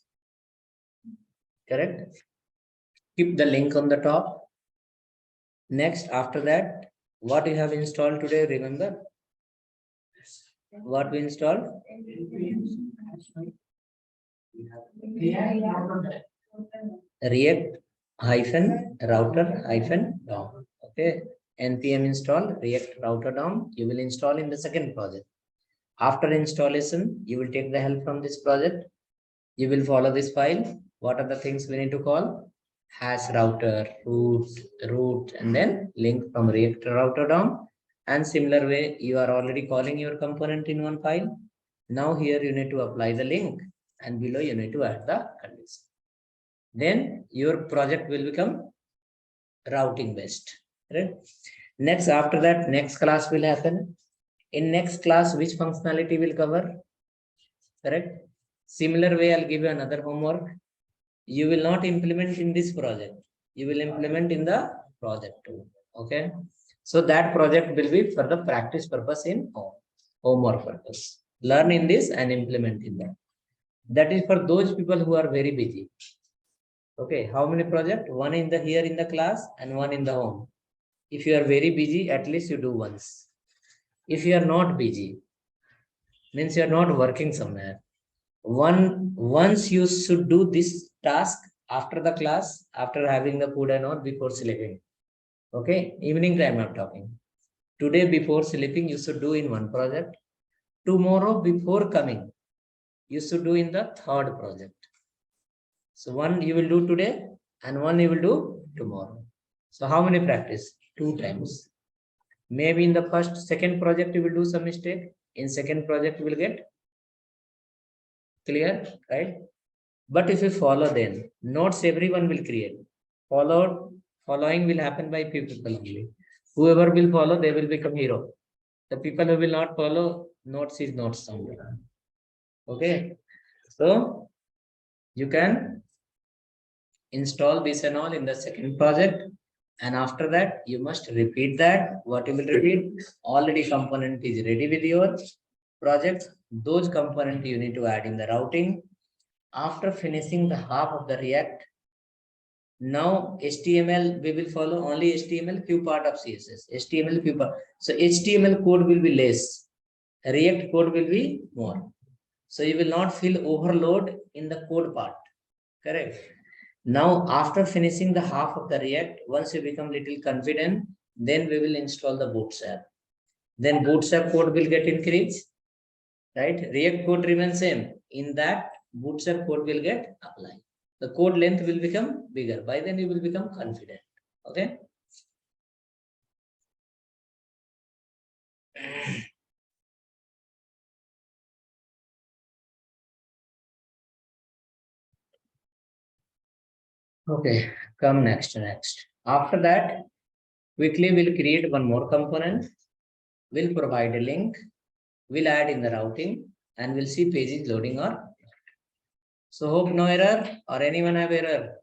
Correct? Keep the link on the top. Next, after that, what you have installed today, remember? What we installed? React hyphen router hyphen DOM. Okay. NPM install React router DOM. You will install in the second project. After installation, you will take the help from this project. You will follow this file. What are the things we need to call? Hash router, root, and then link from React router DOM. And similar way, you are already calling your component in one file. Now here you need to apply the link, and below you need to add the condition. Then your project will become routing based. Right? Next, after that, next class will happen. In next class, which functionality will cover? Correct? Similar way, I'll give you another homework. You will not implement in this project. You will implement in the project 2. Okay. So that project will be for the practice purpose in home. Homework purpose. Learn in this and implement in that. That is for those people who are very busy. Okay. How many projects? One in the here in the class and one in the home. If you are very busy, at least you do once. If you are not busy, means you are not working somewhere. Once you should do this task after the class, after having the food and all, before sleeping. Okay, evening time I'm talking. Today before sleeping, you should do in one project. Tomorrow before coming, you should do in the third project. So one you will do today and one you will do tomorrow. So how many practice? 2 times. Maybe in the second project you will do some mistake. In second project you will get clear, right? But if you follow, then notes everyone will create. Following will happen by few people only. Whoever will follow, they will become hero. The people who will not follow, notes is not somewhere. Okay. So you can install this and all in the second project. And after that, you must repeat that. What you will repeat? Already component is ready with your project. Those components you need to add in the routing. After finishing the half of the React, now HTML, we will follow only HTML, few part of CSS. HTML, few part. So HTML code will be less. React code will be more. So you will not feel overload in the code part. Correct. Now, after finishing the half of the React, once you become little confident, then we will install the Bootstrap. Then Bootstrap code will get increased, right? React code remains same. In that, Bootstrap code will get applied. The code length will become bigger. By then, you will become confident. Okay. Okay, come next. After that, quickly we'll create one more component. We'll provide a link. We'll add in the routing and we'll see page is loading or not. So hope no error or anyone have error.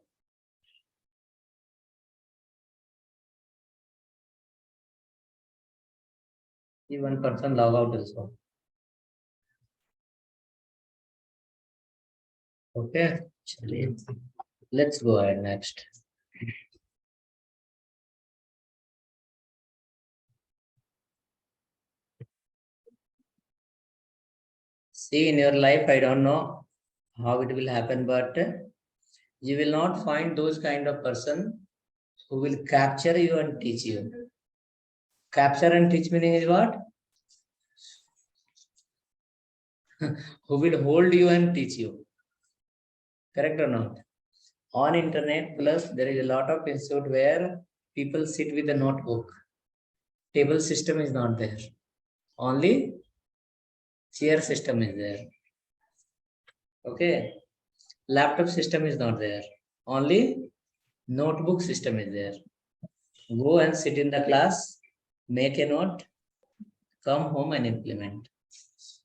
See one person log out also. Okay, let's go ahead next. See, in your life, I don't know how it will happen, but you will not find those kind of person who will capture you and teach you. Capture and teach meaning is what? Who will hold you and teach you. Correct or not? On internet, plus there is a lot of institute where people sit with a notebook. Table system is not there. Only chair system is there. Okay. Laptop system is not there. Only notebook system is there. Go and sit in the class, make a note, come home and implement.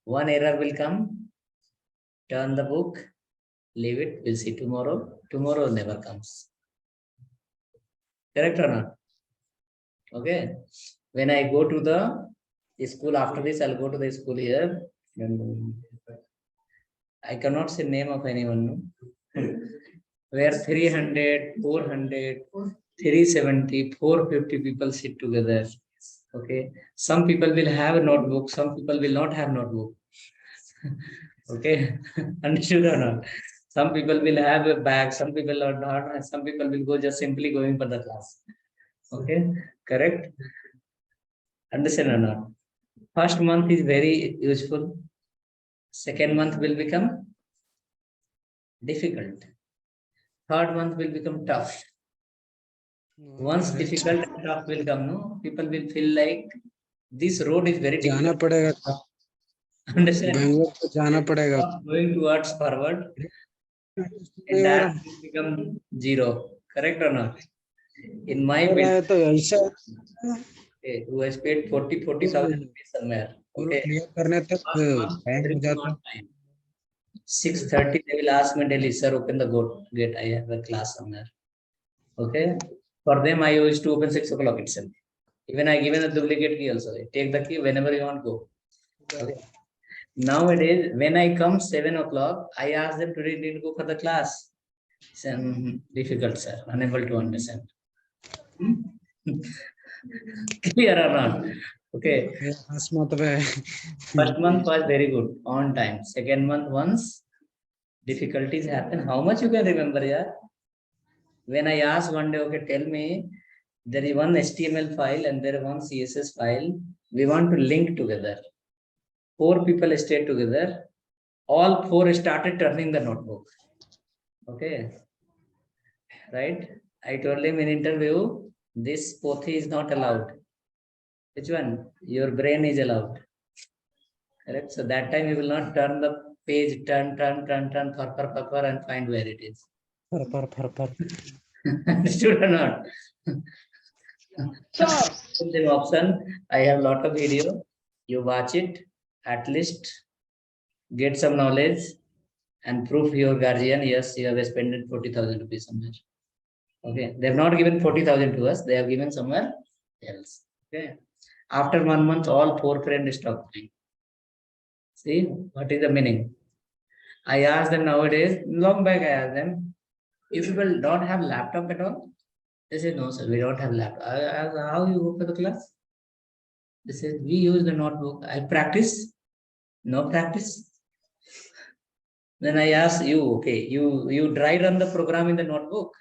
One error will come, turn the book, leave it, we'll see tomorrow. Tomorrow never comes. Correct or not? Okay. When I go to the school after this, I'll go to the school here. I cannot say name of anyone. Where 300, 400, 370, 450 people sit together. Okay. Some people will have a notebook, some people will not have notebook. Okay. Understood or not? Some people will have a bag, some people are not, and some people will go just simply going for the class. Okay. Correct. Understand or not? First month is very useful. Second month will become difficult. Third month will become tough. Once difficult and tough will come, no, people will feel like this road is very जाना difficult. पड़ेगा Understand? Bangalore को जाना पड़ेगा Going towards forward, and that will become zero. Correct or not? In my build, तो ऐसा okay, who has paid 40,000 rupees somewhere. Okay. Clear करने तक time हो जाता 6:30 they will ask me daily, sir, open the gate. I have a class somewhere. Okay. For them, I used to open 6 o'clock itself. Even I given a duplicate key also. Take the key whenever you want go. Okay. Nowadays, when I come 7 o'clock, I ask them today didn't go for the class. Difficult, sir. Unable to understand. Clear or not? Okay. First month was very good, on time. Second month, once difficulties happen, how much you can remember, yeah? When I asked one day, okay, tell me, there is one HTML file and there is one CSS file. We want to link together. 4 people stayed together. All 4 started turning the notebook. Okay. Right? I told him in interview, this Pothi is not allowed. Which one? Your brain is allowed. Correct? So that time you will not turn the page, turn, far, and find where it is. Understood or not? The option, I have a lot of video. You watch it, at least get some knowledge and prove your guardian, yes, you have spent 40,000 rupees somewhere. Okay, they have not given 40,000 to us, they have given somewhere else. Okay, after 1 month, all 4 friends stopped playing. See, what is the meaning? I asked them nowadays, long back I asked them, if people don't have laptop at all, they said, no, sir, we don't have laptop. I asked, how you go for the class? They said, we use the notebook. I practice No practice. Then I ask you, okay, you dry run the program in the notebook.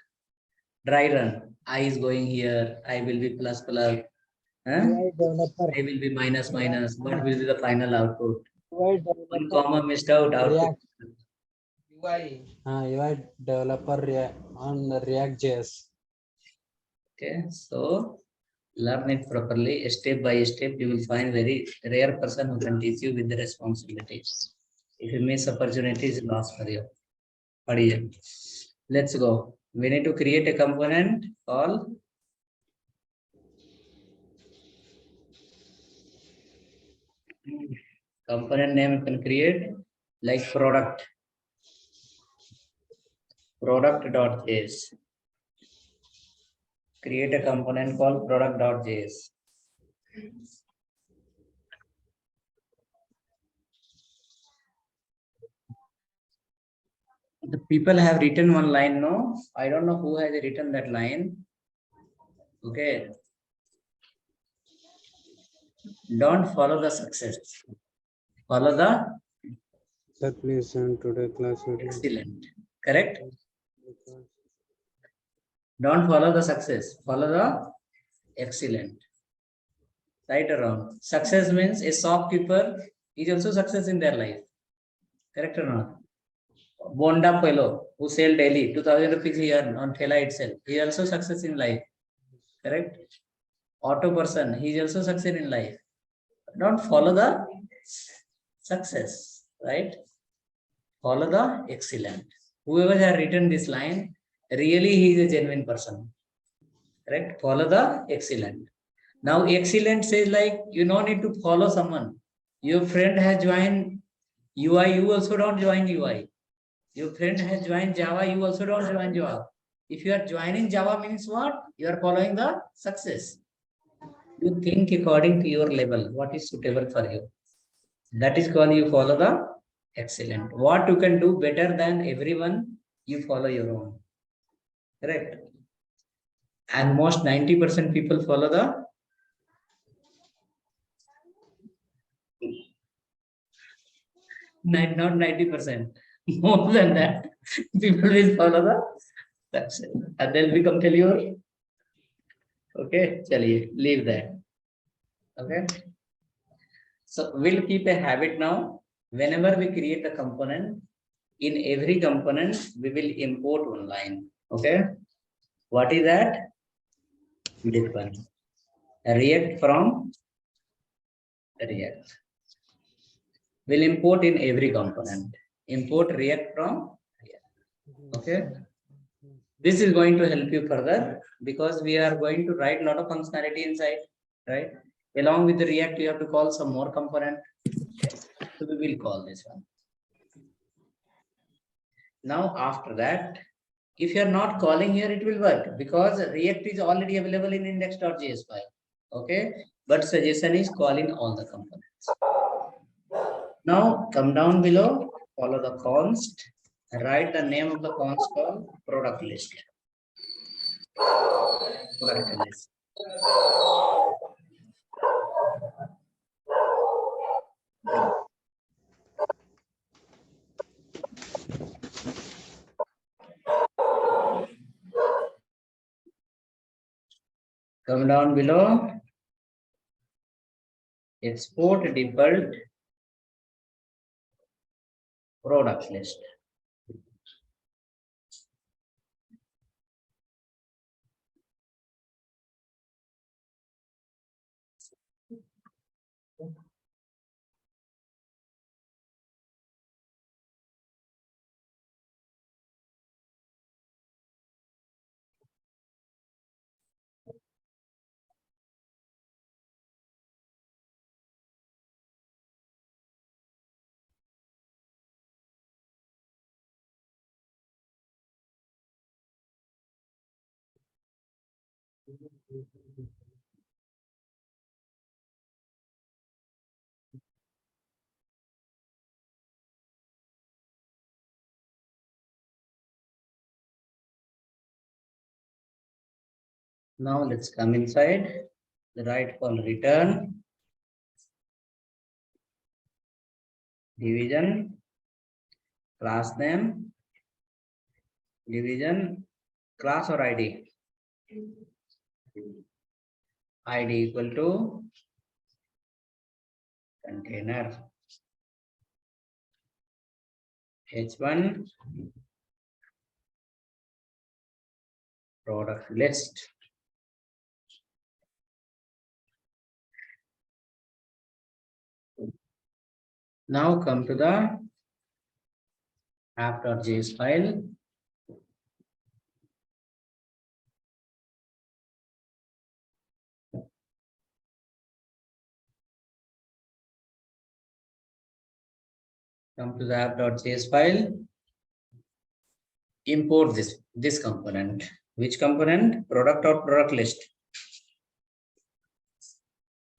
Dry run. I is going here. I will be plus plus. Huh? UI developer, I will be minus minus. What will be the final output? UI One developer, comma missed out. Output. UI developer on the React.js. Okay, so learn it properly, step by step. You will find very rare person who can teach you with the responsibilities. If you miss opportunities, loss for you. Let's go. We need to create a component called component name. You can create like product.js. Create a component called product.js. The people have written one line, no? I don't know who has written that line. Okay. Don't follow the success. Follow the Sir, please send today class. excellent. Correct? Don't follow the success. Follow the excellent. Right or wrong? Success means a shopkeeper is also success in their life. Correct or not? Bonda fellow who sell daily 2000 rupees a year on Thela itself. He also success in life. Correct? Auto person, he is also success in life. Don't follow the success, right? Follow the excellent. Whoever has written this line, really he is a genuine person. Correct? Follow the excellent. Now excellent says like you don't need to follow someone. Your friend has joined UI, you also don't join UI. Your friend has joined Java, you also don't join Java. If you are joining Java means what? You are following the success. You think according to your level, what is suitable for you. That is called you follow the excellent. What you can do better than everyone, you follow your own. Correct? And most 90% people follow the not 90%, more than that. People will follow the success. And they'll become failure. Okay, chaliye, leave that. Okay. So we'll keep a habit now. Whenever we create a component, in every component, we will import one line. Okay. What is that? This one. React from React. We'll import in every component. Import React from React. Okay. This is going to help you further because we are going to write a lot of functionality inside, right? Along with the React, you have to call some more component. So we will call this one. Now, after that, if you are not calling here, it will work because React is already available in index.js file. Okay. But suggestion is calling all the components. Now come down below, follow the const, write the name of the const called product list. Product list. Come down below, export default product list. Now let's come inside, the right call return. division, class name, division, class or ID. ID equal to container. H1 product list. Now come to the app.js file. Come to the app.js file. Import this component. Which component? Product or product list?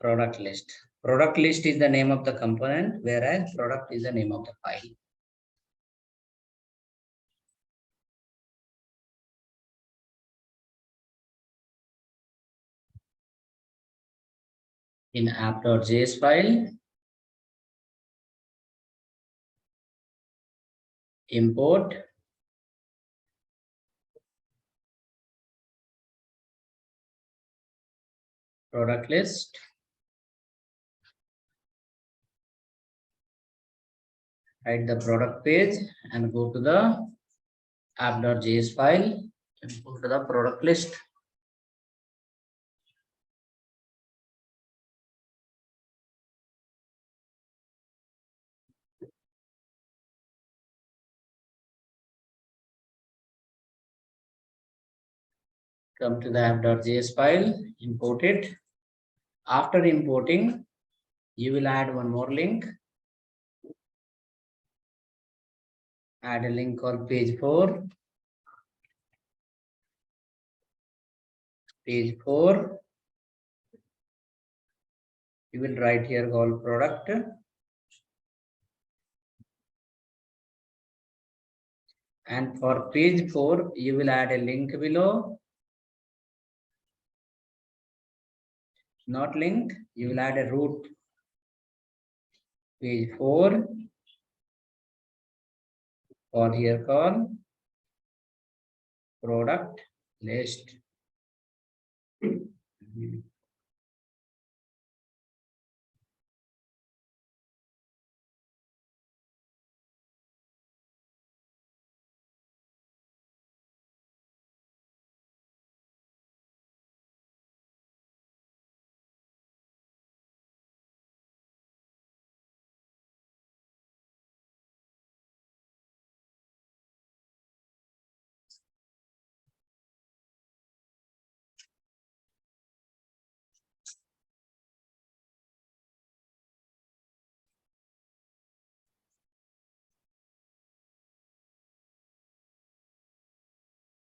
Product list. Product list is the name of the component, whereas product is the name of the file. In app.js file, import product list. Hide the product page and go to the app.js file and go to the product list. Come to the app.js file, import it. After importing, you will add one more link. Add a link called page 4. Page 4. You will write here called product. And for page 4, you will add a link below. Not link, you will add a root. Page 4. For here called product list.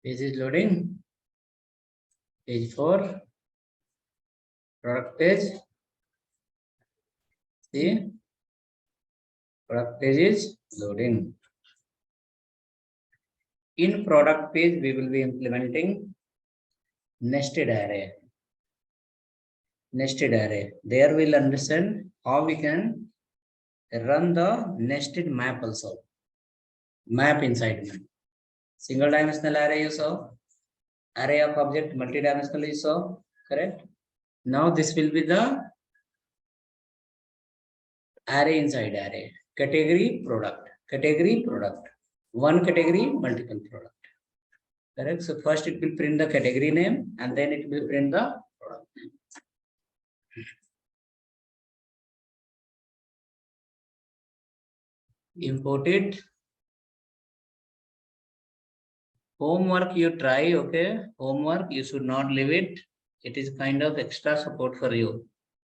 Page is loading. Page 4. Product page. See, product page is loading. In product page, we will be implementing nested array. Nested array. There we'll understand how we can run the nested map also. Map inside map. Single dimensional array you saw. Array of object multidimensional you saw. Correct? Now this will be the array inside array. Category product. Category product. One category, multiple product. Correct? So first it will print the category name and then it will print the product name. Import it. Homework you try, okay? Homework you should not leave it. It is kind of extra support for you.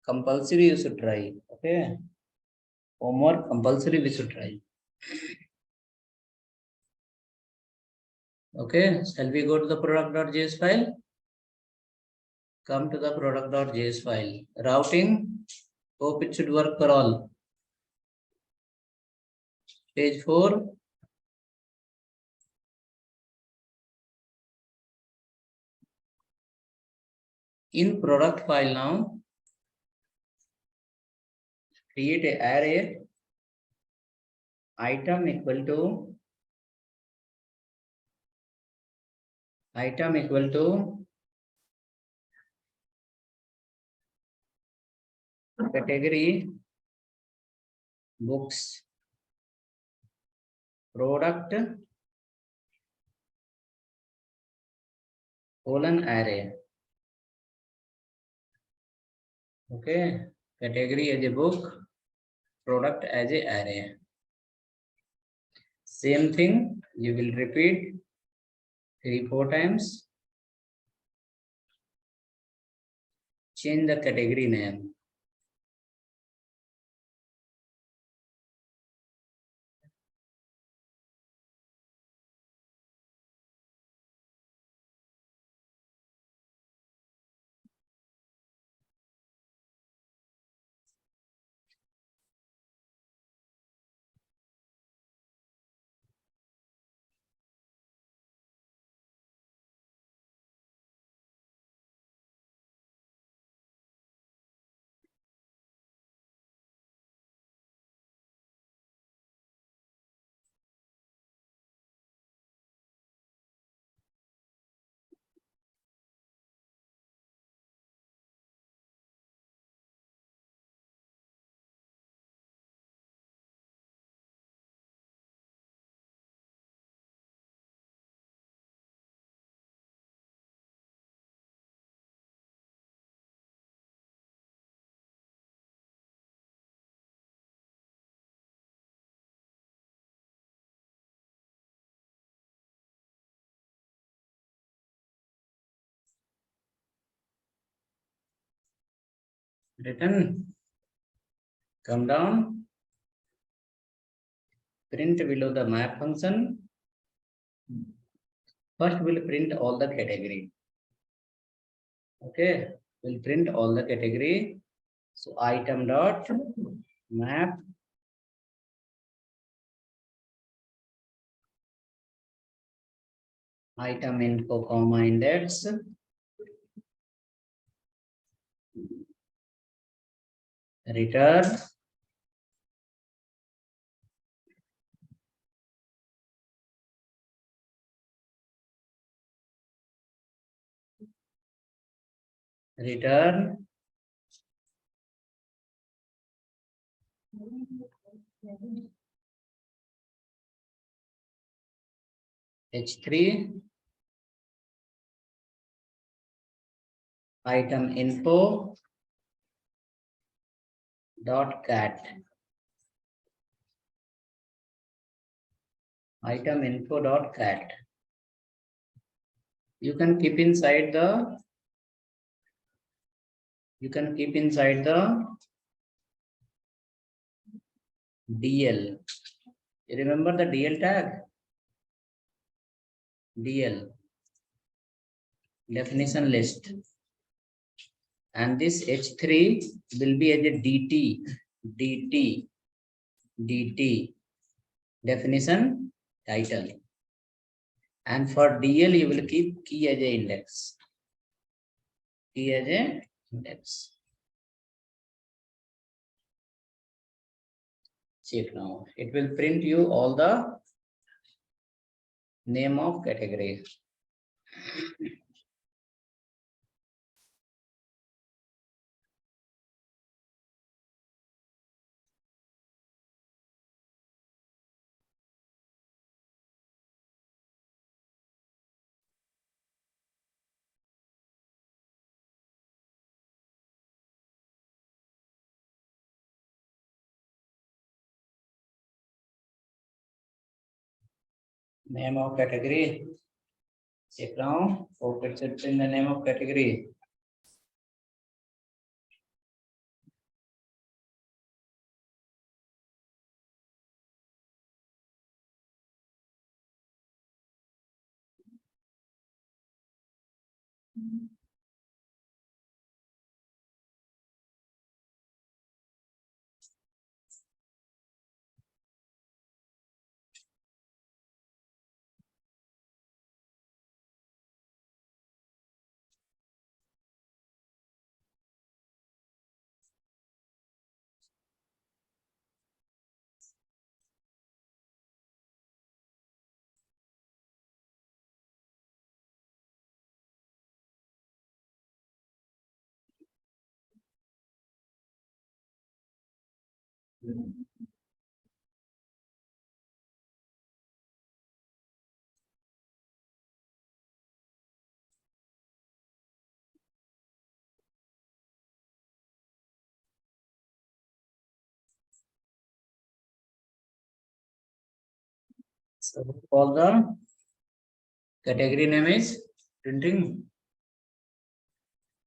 Compulsory you should try, okay? Homework compulsory we should try. Okay, shall we go to the product.js file? Come to the product.js file. Routing, hope it should work for all. Page 4. In product file now, create an array item equal to category books product colon array. Okay, category as a book, product as a array. Same thing you will repeat 3-4 times. Change the category name. Written. Come down. Print below the map function. First we'll print all the category. Okay, we'll print all the category. So item dot map item info comma index return return h3 item info dot cat item info dot cat. You can keep inside the DL. You remember the DL tag? DL definition list. And this H3 will be as a DT definition title. And for DL you will keep key as a index. Key as a index. Check now. It will print you all the name of category. Name of category. Check now. Focus it in the name of category. So for the category name is printing.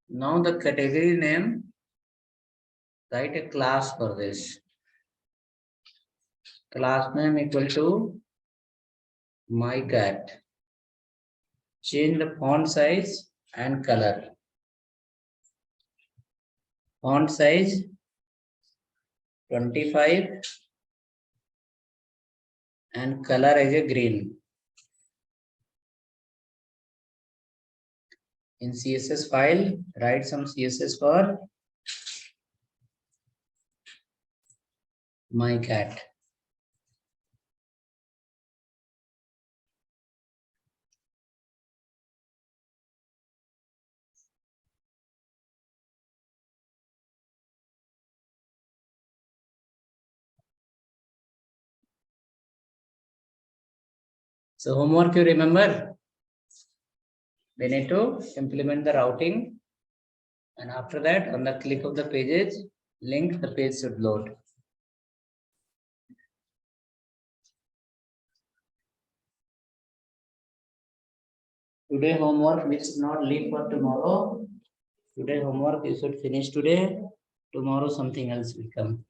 Now the category name, write a class for this. Class name equal to my cat. Change the font size and color. Font size 25 and color as a green. In CSS file, write some CSS for my cat. So homework you remember? We need to implement the routing, and after that on the click of the pages link, the page should load. Today homework we should not leave for tomorrow. Today homework you should finish today. Tomorrow something else will come.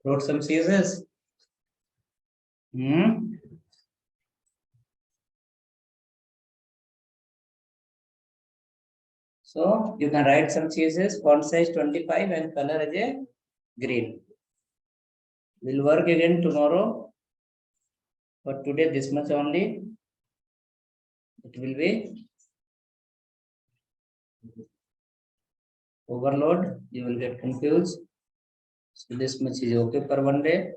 Wrote some CSS. So you can write some CSS, font size 25 and color as a green. We'll work again tomorrow. But today this much only. It will be overload. You will get confused. So this much is okay for one day.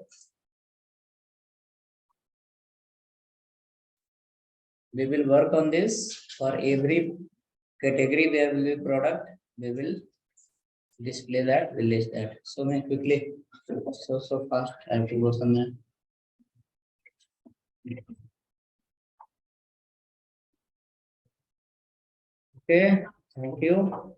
We will work on this for every category. There will be product. We will display that, we'll list that. So may quickly. So fast. I have to go somewhere. Okay. Thank you.